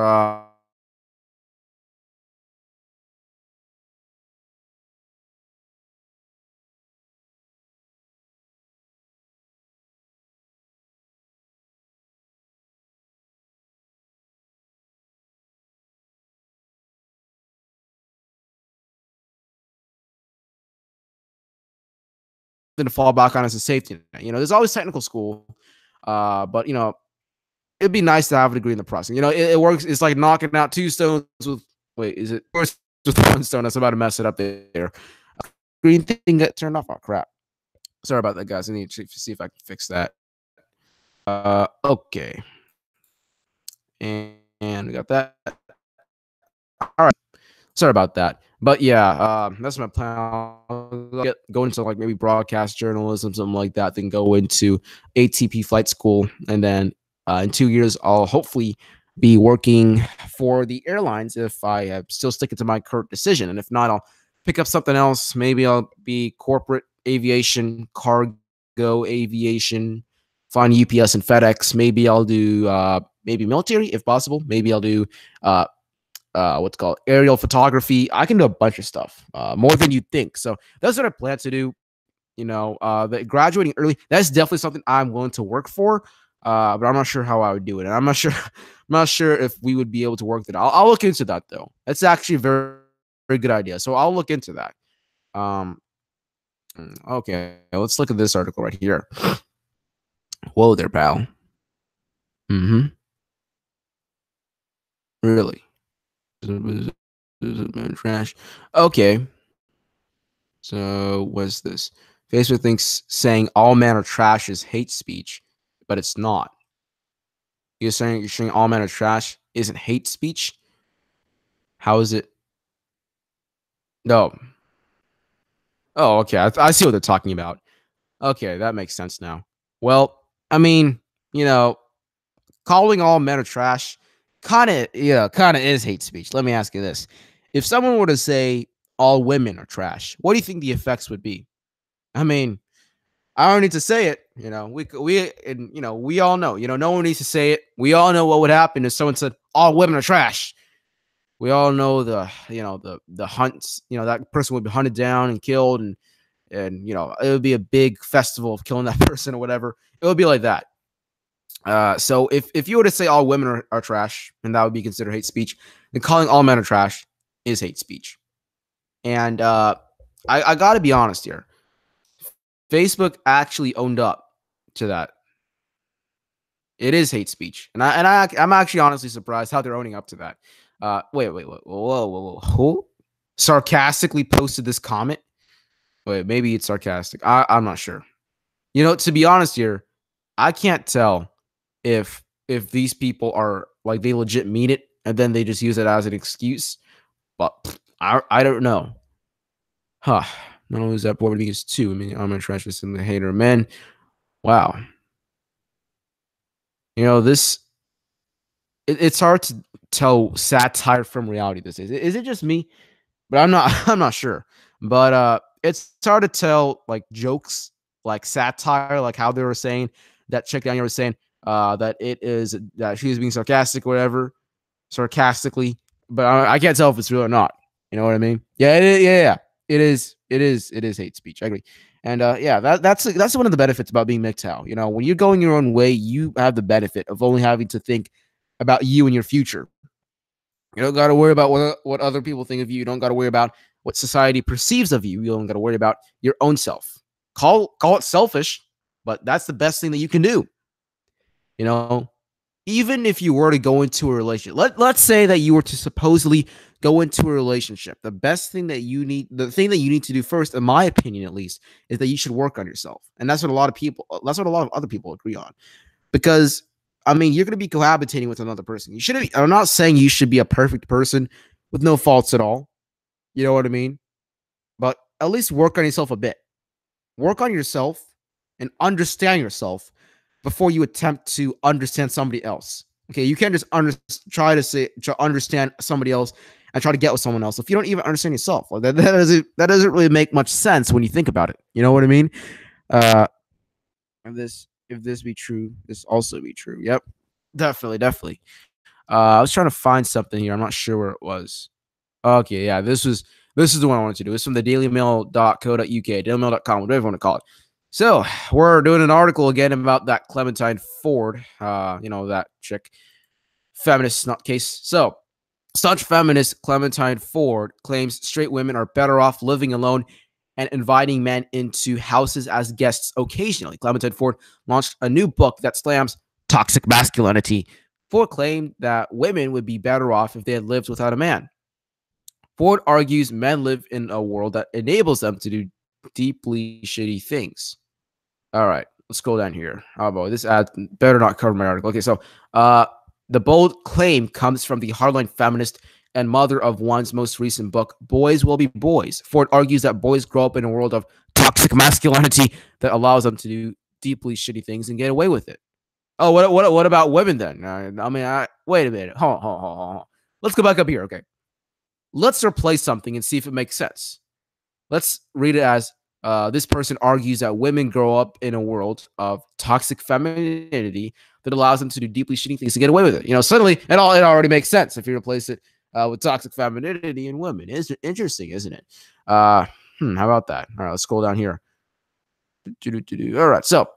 to fall back on as a safety net. There's always technical school, but it'd be nice to have a degree in the process. It works. It's like knocking out two stones with is it with one stone? That's about to mess it up there. Green thing got turned off. Oh crap! Sorry about that, guys. I need to see if I can fix that. Okay, and we got that. All right. Sorry about that. But yeah, that's my plan. I'll go into like maybe broadcast journalism, something like that, then go into ATP flight school. And then in 2 years, I'll hopefully be working for the airlines if I am still sticking to my current decision. And if not, I'll pick up something else. Maybe I'll be corporate aviation, cargo aviation, find UPS and FedEx. Maybe I'll do maybe military if possible. Maybe I'll do what's called aerial photography. I can do a bunch of stuff, more than you think. So that's what I plan to do. The graduating early, that's definitely something I'm willing to work for. But I'm not sure how I would do it. And I'm not sure if we would be able to work that. I'll look into that though. That's actually a very, very good idea. So I'll look into that. Okay, let's look at this article right here. Whoa there, pal. Really? Trash. Okay. So what's this? Facebook thinks saying all men are trash is hate speech, but it's not. You're saying all men are trash isn't hate speech? How is it? No. Oh, okay. I see what they're talking about. Okay, that makes sense now. Well, I mean, calling all men are trash kind of is hate speech. Let me ask you this. If someone were to say all women are trash, what do you think the effects would be? I mean, I don't need to say it. We all know. No one needs to say it. We all know what would happen if someone said all women are trash. We all know the hunts. That person would be hunted down and killed, and it would be a big festival of killing that person or whatever. It would be like that. So if you were to say all women are trash, and that would be considered hate speech, then calling all men are trash is hate speech. And I got to be honest here. Facebook actually owned up to that. It is hate speech, and I'm actually honestly surprised how they're owning up to that. Wait, whoa. Who sarcastically posted this comment? Wait, maybe it's sarcastic. I'm not sure. To be honest here, I can't tell if these people are like they legit mean it and then they just use it as an excuse. But I don't know. Huh. Not only is that board because two. I mean, I'm gonna trash this in the hater men. Wow. It's hard to tell satire from reality this is. Is it just me? But I'm not sure. But it's hard to tell like jokes, like satire, like how they were saying that chick down here was saying that she was being sarcastic or whatever, sarcastically. But I can't tell if it's real or not. You know what I mean? Yeah. It is hate speech. I agree. And that's one of the benefits about being MGTOW. When you're going your own way, you have the benefit of only having to think about you and your future. You don't got to worry about what other people think of you. You don't got to worry about what society perceives of you. You don't got to worry about your own self. Call it selfish, but that's the best thing that you can do. Even if you were to go into a relationship, let's say that you were to supposedly go into a relationship, the thing that you need to do first, in my opinion at least, is that you should work on yourself. And that's what a lot of other people agree on. Because I mean, you're going to be cohabitating with another person. I'm not saying you should be a perfect person with no faults at all. You know what I mean? But at least work on yourself a bit. Work on yourself and understand yourself before you attempt to understand somebody else. Okay, you can't just try to understand somebody else and try to get with someone else if you don't even understand yourself. Like that doesn't really make much sense when you think about it. You know what I mean? If this be true, this also be true. Yep, definitely. I was trying to find something here. I'm not sure where it was. Okay, yeah, this is the one I wanted to do. It's from the dailymail.co.uk, dailymail.com, whatever you want to call it. So we're doing an article again about that Clementine Ford, that chick, feminist nutcase. So such feminist Clementine Ford claims straight women are better off living alone and inviting men into houses as guests occasionally. Clementine Ford launched a new book that slams toxic masculinity. Ford claimed that women would be better off if they had lived without a man. Ford argues men live in a world that enables them to do deeply shitty things. All right, let's scroll down here. Oh boy, this ad better not cover my article. Okay, so the bold claim comes from the hardline feminist and mother of one's most recent book, Boys Will Be Boys. Ford argues that boys grow up in a world of toxic masculinity that allows them to do deeply shitty things and get away with it. Oh, what about women then? Wait a minute. Hold on. Let's go back up here. Okay, let's replace something and see if it makes sense. Let's read it as this person argues that women grow up in a world of toxic femininity that allows them to do deeply shitty things to get away with it. Suddenly it already makes sense if you replace it with toxic femininity in women. It's interesting, isn't it? How about that? All right, let's scroll down here. All right, so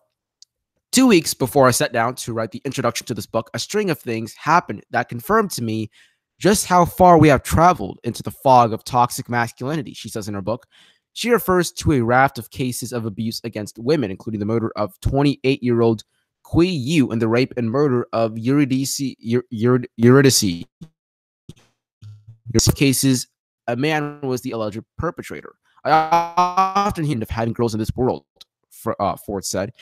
2 weeks before I sat down to write the introduction to this book, a string of things happened that confirmed to me just how far we have traveled into the fog of toxic masculinity, she says in her book. She refers to a raft of cases of abuse against women, including the murder of 28-year-old Kui Yu and the rape and murder of Eurydice. In some cases, a man was the alleged perpetrator. I often hear of having girls in this world, Ford said.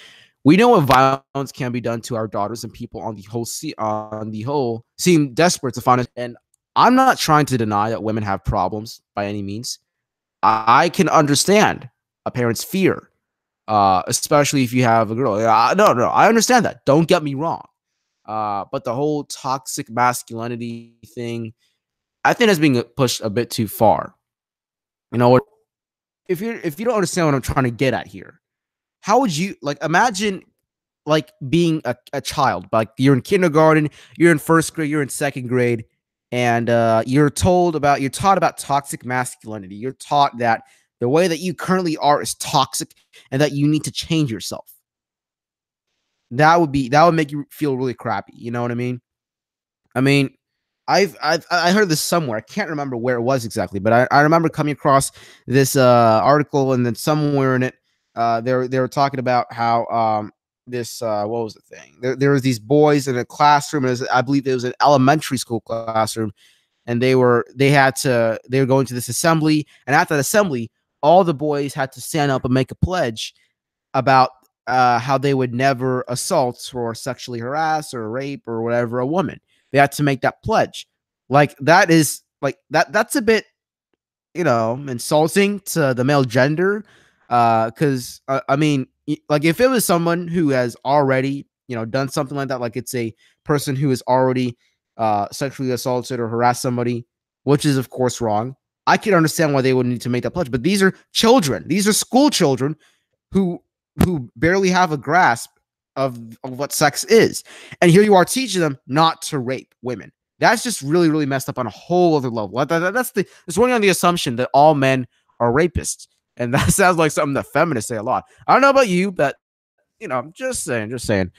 We know what violence can be done to our daughters, and people on the whole seem desperate to find us. And I'm not trying to deny that women have problems by any means. I can understand a parent's fear, especially if you have a girl. No, I understand that. Don't get me wrong. But the whole toxic masculinity thing, I think, is being pushed a bit too far. If you don't understand what I'm trying to get at here, how would you imagine being a child? Like, you're in kindergarten, you're in first grade, you're in second grade, and you're taught about toxic masculinity. You're taught that the way that you currently are is toxic and that you need to change yourself. That would make you feel really crappy. You know what I mean? I heard this somewhere. I can't remember where it was exactly, but I remember coming across this article, and then somewhere in it, they were talking about how this what was the thing? There was these boys in a classroom, and I believe it was an elementary school classroom, and they were going to this assembly, and at that assembly, all the boys had to stand up and make a pledge about how they would never assault or sexually harass or rape or whatever a woman. They had to make that pledge. That's a bit, insulting to the male gender. Because if it was someone who has already, done something like that, like it's a person who has already sexually assaulted or harassed somebody, which is of course wrong, I can understand why they would need to make that pledge. But these are children. These are school children who barely have a grasp of what sex is. And here you are teaching them not to rape women. That's just really, really messed up on a whole other level. It's running on the assumption that all men are rapists. And that sounds like something that feminists say a lot. I don't know about you, but I'm just saying.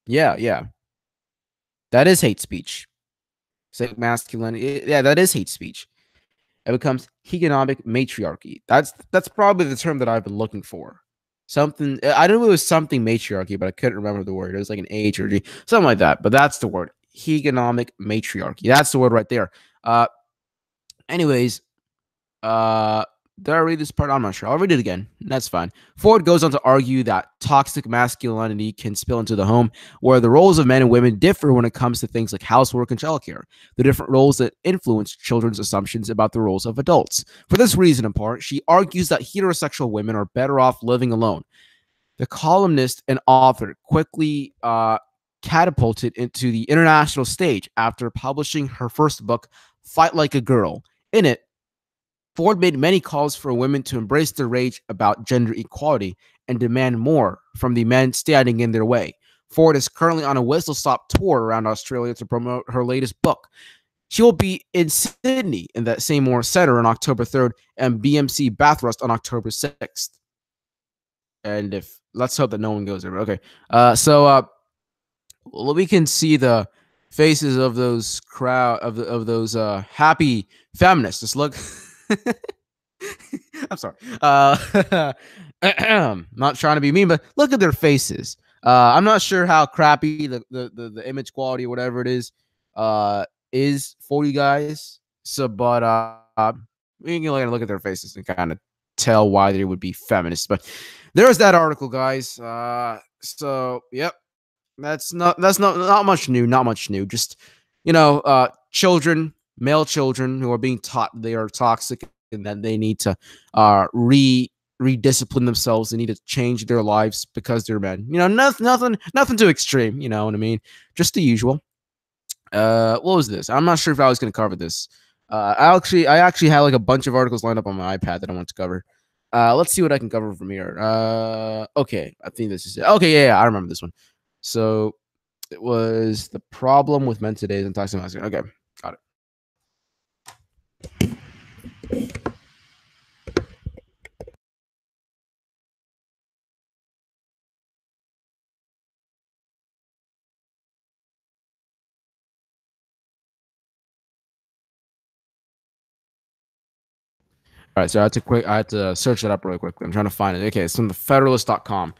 Yeah. That is hate speech. Say masculinity. Yeah, that is hate speech. It becomes economic matriarchy. That's probably the term that I've been looking for. Something, I don't know if it was something matriarchy, but I couldn't remember the word. It was like an H or G, something like that. But that's the word. Economic matriarchy. That's the word right there. Anyways, did I read this part? I'm not sure. I'll read it again. That's fine. Ford goes on to argue that toxic masculinity can spill into the home, where the roles of men and women differ when it comes to things like housework and childcare, the different roles that influence children's assumptions about the roles of adults. For this reason, in part, she argues that heterosexual women are better off living alone. The columnist and author quickly catapulted into the international stage after publishing her first book, Fight Like a Girl. In it, Ford made many calls for women to embrace their rage about gender equality and demand more from the men standing in their way. Ford is currently on a whistle-stop tour around Australia to promote her latest book. She will be in Sydney in that same Center on October 3rd and BMC Bathurst on October 6th. And let's hope that no one goes there. Okay. We can see the faces of those happy feminists. Just look. I'm sorry. Not trying to be mean, but look at their faces. I'm not sure how crappy the image quality or whatever it is for you guys. So, but we can look at their faces and kind of tell why they would be feminists. But there's that article, guys. So yep, that's not much new. Not much new. Just children, male children who are being taught they are toxic and that they need to rediscipline themselves. They need to change their lives because they're men. Nothing too extreme. You know what I mean? Just the usual. What was this? I'm not sure if I was going to cover this. I actually had like a bunch of articles lined up on my iPad that I want to cover. Let's see what I can cover from here. Okay, I think this is it. Okay, yeah, I remember this one. So it was the problem with men today and toxic masculinity. Okay, got it. All right, so I had to search it up really quickly. I'm trying to find it. Okay, it's from the Federalist.com.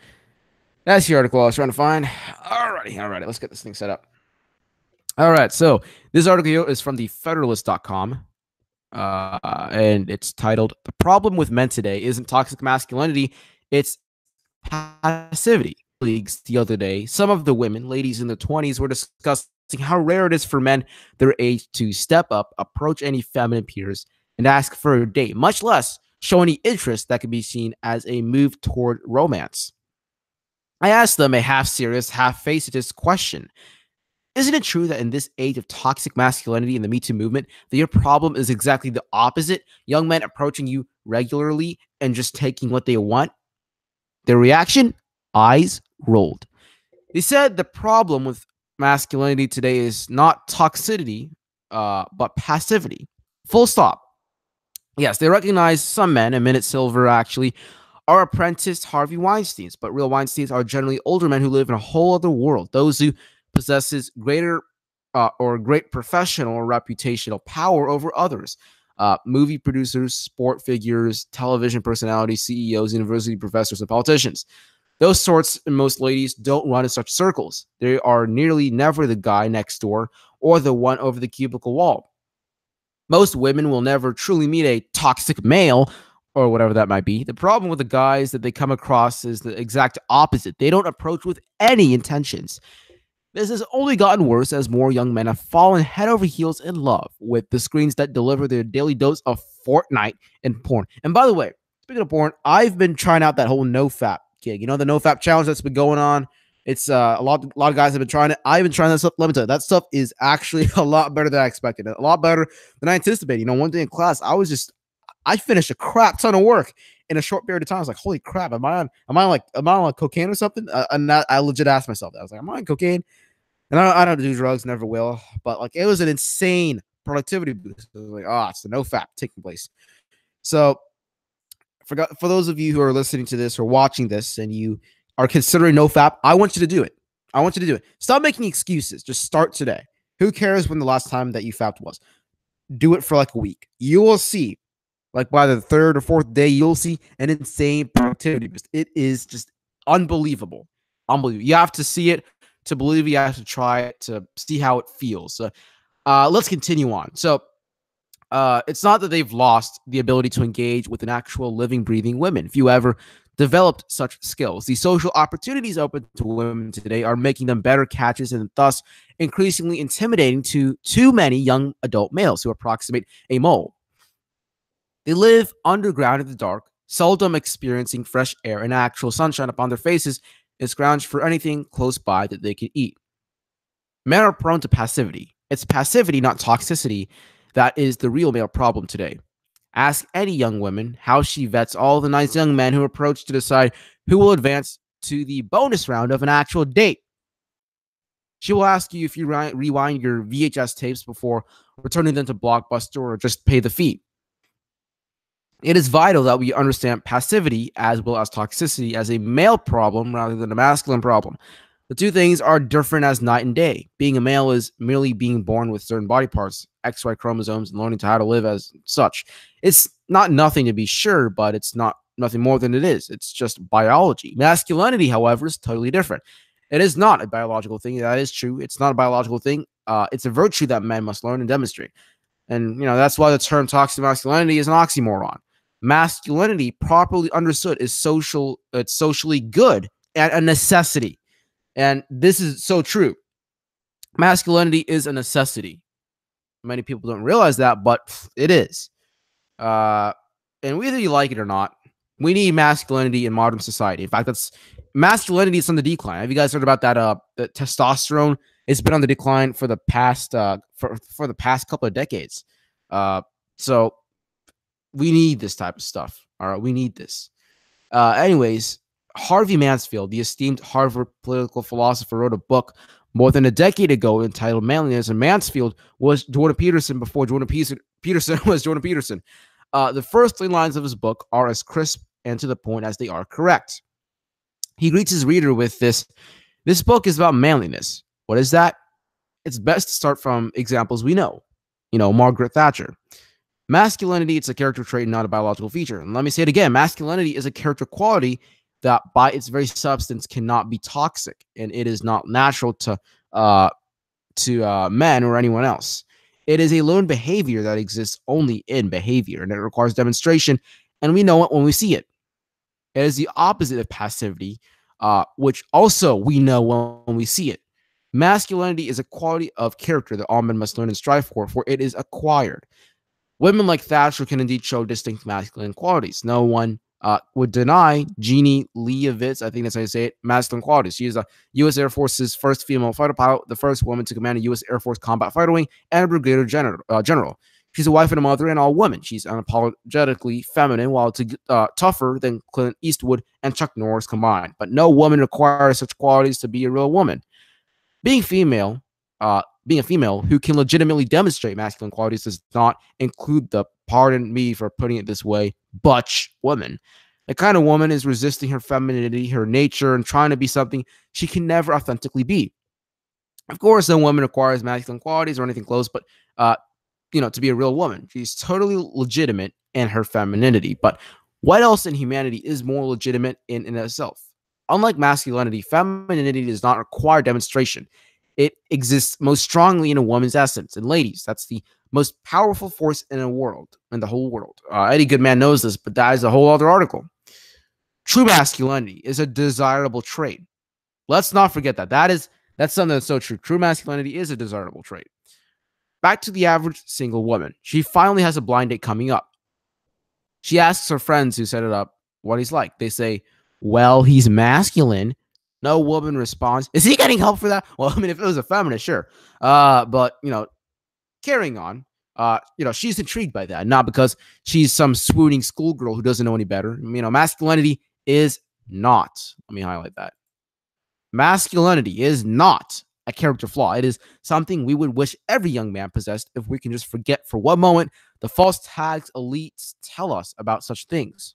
That's the article I was trying to find. Alrighty, let's get this thing set up. All right, so this article is from the Federalist.com, and it's titled "The Problem with Men Today Isn't Toxic Masculinity; It's Passivity." Leagues the other day, some of the women, ladies in their 20s, were discussing how rare it is for men their age to step up, approach any feminine peers, and ask for a date, much less show any interest that could be seen as a move toward romance. I asked them a half serious, half facetious question. Isn't it true that in this age of toxic masculinity in the Me Too movement, that your problem is exactly the opposite? Young men approaching you regularly and just taking what they want? Their reaction? Eyes rolled. They said the problem with masculinity today is not toxicity, but passivity. Full stop. Yes, they recognize some men, and Minute Silver actually, are apprenticed Harvey Weinsteins, but real Weinsteins are generally older men who live in a whole other world. Those who possesses greater or great professional or reputational power over others. Movie producers, sport figures, television personalities, CEOs, university professors, and politicians. Those sorts and most ladies don't run in such circles. They are nearly never the guy next door or the one over the cubicle wall. Most women will never truly meet a toxic male or whatever that might be. The problem with the guys that they come across is the exact opposite. They don't approach with any intentions. This has only gotten worse as more young men have fallen head over heels in love with the screens that deliver their daily dose of Fortnite and porn. And by the way, speaking of porn, I've been trying out that whole NoFap gig. You know, the NoFap challenge that's been going on. It's a lot of guys have been trying it. I've been trying that stuff. Let me tell you, that stuff is actually a lot better than I expected. A lot better than I anticipated. You know, one day in class, I finished a crap ton of work in a short period of time. I was like, holy crap, am I on cocaine or something? And I legit asked myself that. I was like, am I on cocaine? And I don't do drugs, never will. But like, it was an insane productivity boost. It was like, it's the NoFap taking place. So for those of you who are listening to this or watching this and you are considering NoFap, I want you to do it. I want you to do it. Stop making excuses. Just start today. Who cares when the last time that you fapped was? Do it for like a week. You will see, like by the third or fourth day, you'll see an insane productivity boost. It is just unbelievable. Unbelievable. You have to see it to believe. You have to try it to see how it feels. So let's continue on. So it's not that they've lost the ability to engage with an actual living, breathing women. If you ever developed such skills, the social opportunities open to women today are making them better catches and thus increasingly intimidating to too many young adult males who approximate a mole. They live underground in the dark, seldom experiencing fresh air and actual sunshine upon their faces, and scrounge for anything close by that they can eat. Men are prone to passivity. It's passivity, not toxicity, that is the real male problem today. Ask any young woman how she vets all the nice young men who approach to decide who will advance to the bonus round of an actual date. She will ask you if you rewind your VHS tapes before returning them to Blockbuster or just pay the fee. It is vital that we understand passivity as well as toxicity as a male problem rather than a masculine problem. The two things are different as night and day. Being a male is merely being born with certain body parts, XY chromosomes, and learning how to live as such. It's not nothing to be sure, but it's not nothing more than it is. It's just biology. Masculinity, however, is totally different. It is not a biological thing. That is true. It's not a biological thing. It's a virtue that men must learn and demonstrate. And that's why the term toxic masculinity is an oxymoron. Masculinity, properly understood, is social. It's socially good and a necessity. And this is so true. Masculinity is a necessity. Many people don't realize that, but it is. Uh, and whether you like it or not, we need masculinity in modern society. In fact, that's masculinity is on the decline. Have you guys heard about that? The testosterone, it's been on the decline for the past for the past couple of decades. So we need this type of stuff. All right, we need this. Anyways, Harvey Mansfield, the esteemed Harvard political philosopher, wrote a book more than a decade ago entitled Manliness, and Mansfield was Jordan Peterson before Peterson was Jordan Peterson. The first 3 lines of his book are as crisp and to the point as they are correct. He greets his reader with this. This book is about manliness. What is that? It's best to start from examples we know. Margaret Thatcher. Masculinity, it's a character trait, not a biological feature. And let me say it again. Masculinity is a character quality that by its very substance cannot be toxic, and it is not natural to men or anyone else. It is a learned behavior that exists only in behavior, and it requires demonstration, and we know it when we see it. It is the opposite of passivity, which also we know when we see it. Masculinity is a quality of character that all men must learn and strive for it is acquired. Women like Thatcher can indeed show distinct masculine qualities. No one would deny Jeannie Leavitt's, I think that's how you say it, masculine qualities. She is a U.S. Air Force's first female fighter pilot, the first woman to command a U.S. Air Force combat fighter wing, and a brigadier general. She's a wife and a mother and all woman. She's unapologetically feminine, while tougher than Clint Eastwood and Chuck Norris combined. But no woman requires such qualities to be a real woman. Being a female who can legitimately demonstrate masculine qualities does not include the, pardon me for putting it this way, butch woman. The kind of woman is resisting her femininity, her nature, and trying to be something she can never authentically be. Of course, no woman requires masculine qualities or anything close, but to be a real woman. She's totally legitimate in her femininity. But what else in humanity is more legitimate in itself? Unlike masculinity, femininity does not require demonstration. It exists most strongly in a woman's essence. And ladies, that's the most powerful force in the whole world. Any good man knows this, but that is a whole other article. True masculinity is a desirable trait. Let's not forget that. That's something that's so true. True masculinity is a desirable trait. Back to the average single woman. She finally has a blind date coming up. She asks her friends who set it up what he's like. They say, well, he's masculine. No woman responds, is he getting help for that? Well, I mean, if it was a feminist, sure. But, carrying on, she's intrigued by that, not because she's some swooning schoolgirl who doesn't know any better. Masculinity is not, let me highlight that. Masculinity is not a character flaw. It is something we would wish every young man possessed if we can just forget for one moment the false tags elites tell us about such things.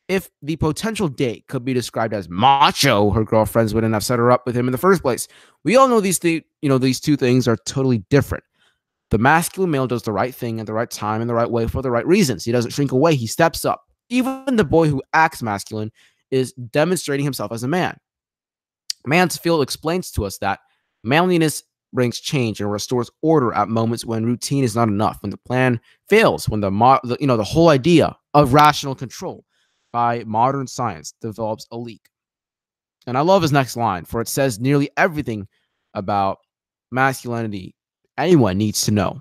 If the potential date could be described as macho, her girlfriends wouldn't have set her up with him in the first place. We all know these two things are totally different. The masculine male does the right thing at the right time in the right way for the right reasons. He doesn't shrink away. He steps up. Even the boy who acts masculine is demonstrating himself as a man. Mansfield explains to us that manliness brings change and restores order at moments when routine is not enough, when the plan fails, when the whole idea of rational control by modern science develops a leak. And I love his next line, for it says nearly everything about masculinity anyone needs to know.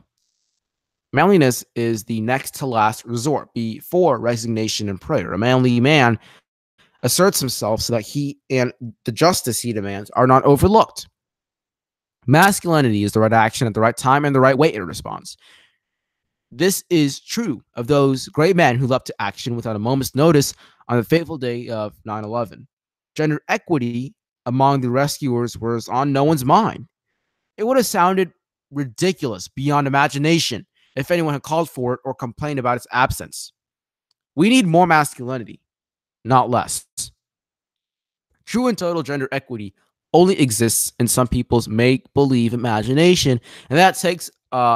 Manliness is the next to last resort before resignation and prayer. A manly man asserts himself so that he and the justice he demands are not overlooked. Masculinity is the right action at the right time and the right way in response. This is true of those great men who leapt to action without a moment's notice on the fateful day of 9/11. Gender equity among the rescuers was on no one's mind. It would have sounded ridiculous beyond imagination if anyone had called for it or complained about its absence. We need more masculinity, not less. True and total gender equity only exists in some people's make-believe imagination, and that takes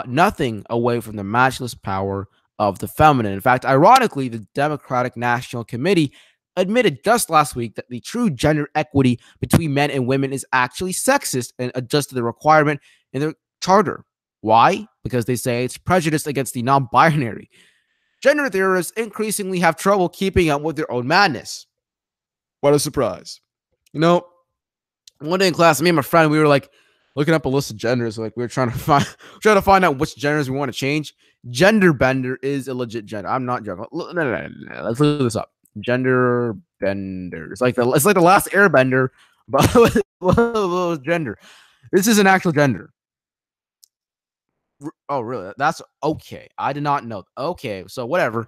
nothing away from the matchless power of the feminine. In fact, ironically, the Democratic National Committee admitted just last week that the true gender equity between men and women is actually sexist and adjusted the requirement in their charter. Why? Because they say it's prejudiced against the non-binary. Gender theorists increasingly have trouble keeping up with their own madness. What a surprise. You know, one day in class, me and my friend, we were like looking up a list of genders. Like we were trying to find out which genders we want to change. Gender bender is a legit gender. I'm not joking. No. Let's look this up. Gender bender. It's like the last airbender, but with gender. This is an actual gender. Oh, really? That's okay. I did not know. Okay, so whatever.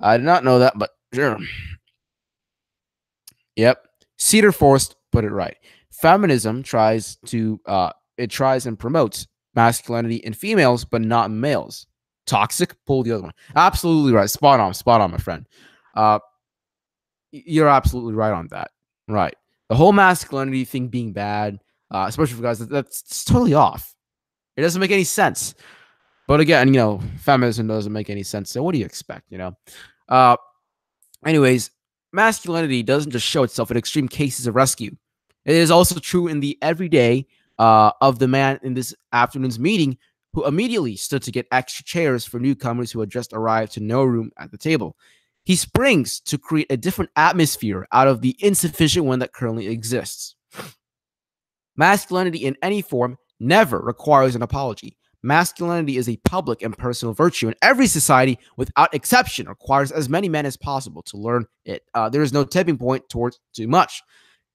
I did not know that, but sure. Yep. Cedar Forest put it right. Feminism tries and promotes masculinity in females, but not in males. Toxic, pull the other one. Absolutely right. Spot on, my friend. You're absolutely right on that. Right. The whole masculinity thing being bad, especially for guys, that's totally off. It doesn't make any sense. But again, feminism doesn't make any sense. So what do you expect, Anyways, masculinity doesn't just show itself in extreme cases of rescue. It is also true in the everyday of the man in this afternoon's meeting who immediately stood to get extra chairs for newcomers who had just arrived to no room at the table. He springs to create a different atmosphere out of the insufficient one that currently exists. Masculinity in any form never requires an apology. Masculinity is a public and personal virtue, and every society, without exception, requires as many men as possible to learn it. There is no tipping point towards too much.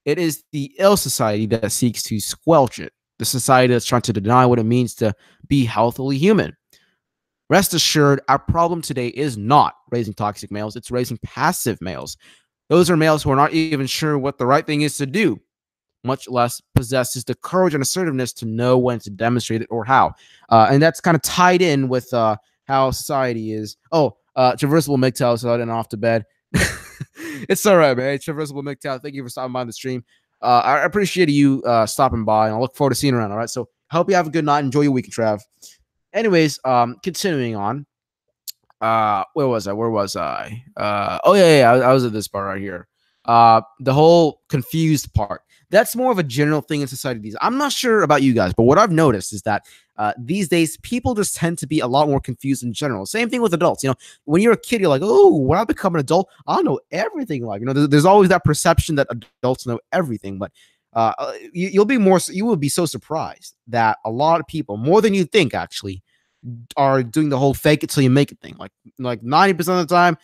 It is the ill society that seeks to squelch it, the society that's trying to deny what it means to be healthily human. Rest assured, our problem today is not raising toxic males, it's raising passive males. Those are males who are not even sure what the right thing is to do, much less possesses the courage and assertiveness to know when to demonstrate it or how. And that's kind of tied in with how society is. Traversable MGTOW, so I didn't off to bed. It's all right, man. Traversable MGTOW, thank you for stopping by the stream. I appreciate you stopping by, and I look forward to seeing you around, all right? So I hope you have a good night. Enjoy your weekend, Trav. Anyways, continuing on. Where was I? I was at this part right here. The whole confused part. That's more of a general thing in society these. I'm not sure about you guys, but what I've noticed is that these days people just tend to be a lot more confused in general. Same thing with adults. When you're a kid, you're like, oh, when I become an adult, I'll know everything. Like, there's always that perception that adults know everything, but you will be so surprised that a lot of people, more than you think, actually, are doing the whole fake it till you make it thing. Like 90% of the time,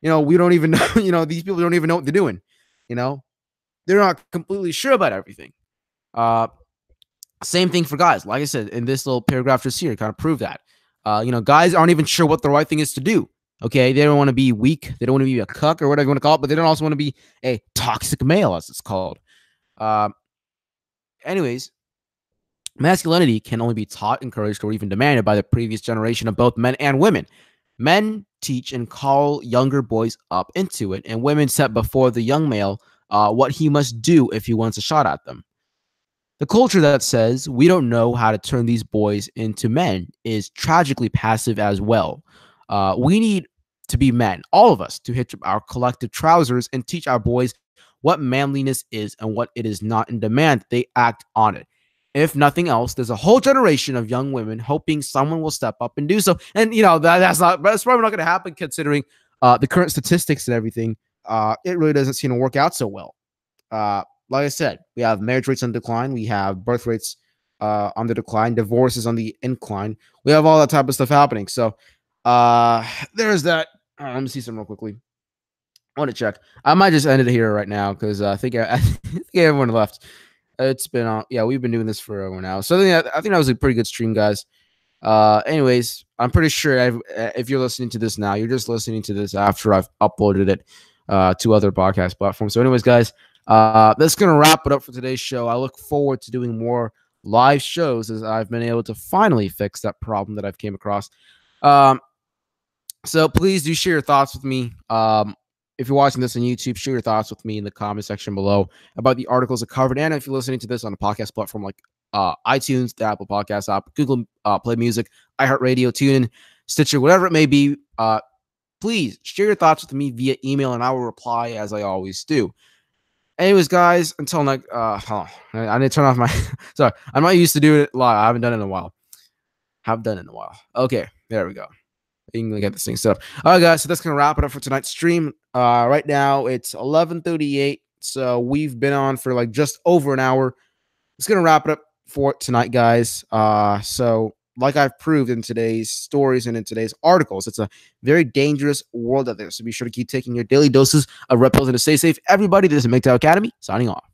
we don't even know, these people don't even know what they're doing. They're not completely sure about everything. Same thing for guys. Like I said, in this little paragraph just here, kind of prove that. Guys aren't even sure what the right thing is to do. Okay, they don't want to be weak. They don't want to be a cuck or whatever you want to call it, but they don't also want to be a toxic male, as it's called. Anyways, masculinity can only be taught, encouraged, or even demanded by the previous generation of both men and women. Men teach and call younger boys up into it, and women set before the young male what he must do if he wants a shot at them. The culture that says we don't know how to turn these boys into men is tragically passive as well. We need to be men, all of us, to hitch up our collective trousers and teach our boys what manliness is and what it is not, and demand they act on it. If nothing else, there's a whole generation of young women hoping someone will step up and do so. And that's probably not going to happen considering the current statistics and everything. It really doesn't seem to work out so well. Like I said, we have marriage rates on decline. We have birth rates on the decline. Divorce is on the incline. We have all that type of stuff happening. So there's that. Let me see some real quickly. I want to check. I might just end it here right now because I think everyone left. It's been we've been doing this for over now. So I think that was a pretty good stream, guys. Anyways, I'm pretty sure if you're listening to this now, you're just listening to this after I've uploaded it to other podcast platforms. So anyways, guys, that's going to wrap it up for today's show. I look forward to doing more live shows as I've been able to finally fix that problem that I've came across. So please do share your thoughts with me. If you're watching this on YouTube, share your thoughts with me in the comment section below about the articles I covered. And if you're listening to this on a podcast platform like iTunes, the Apple Podcast app, Google Play Music, iHeartRadio, TuneIn, Stitcher, whatever it may be. Please share your thoughts with me via email, and I will reply as I always do. Anyways, guys, until next, I need to turn off my. Sorry, I'm not used to doing it live. I haven't done it in a while. Okay, there we go. You can get this thing set up. All right, guys. So that's gonna wrap it up for tonight's stream. Right now it's 11:38, so we've been on for like just over an hour. It's gonna wrap it up for tonight, guys. So like I've proved in today's stories and in today's articles, it's a very dangerous world out there. So be sure to keep taking your daily doses of red pills and to stay safe. Everybody, this is MGTOW Academy signing off.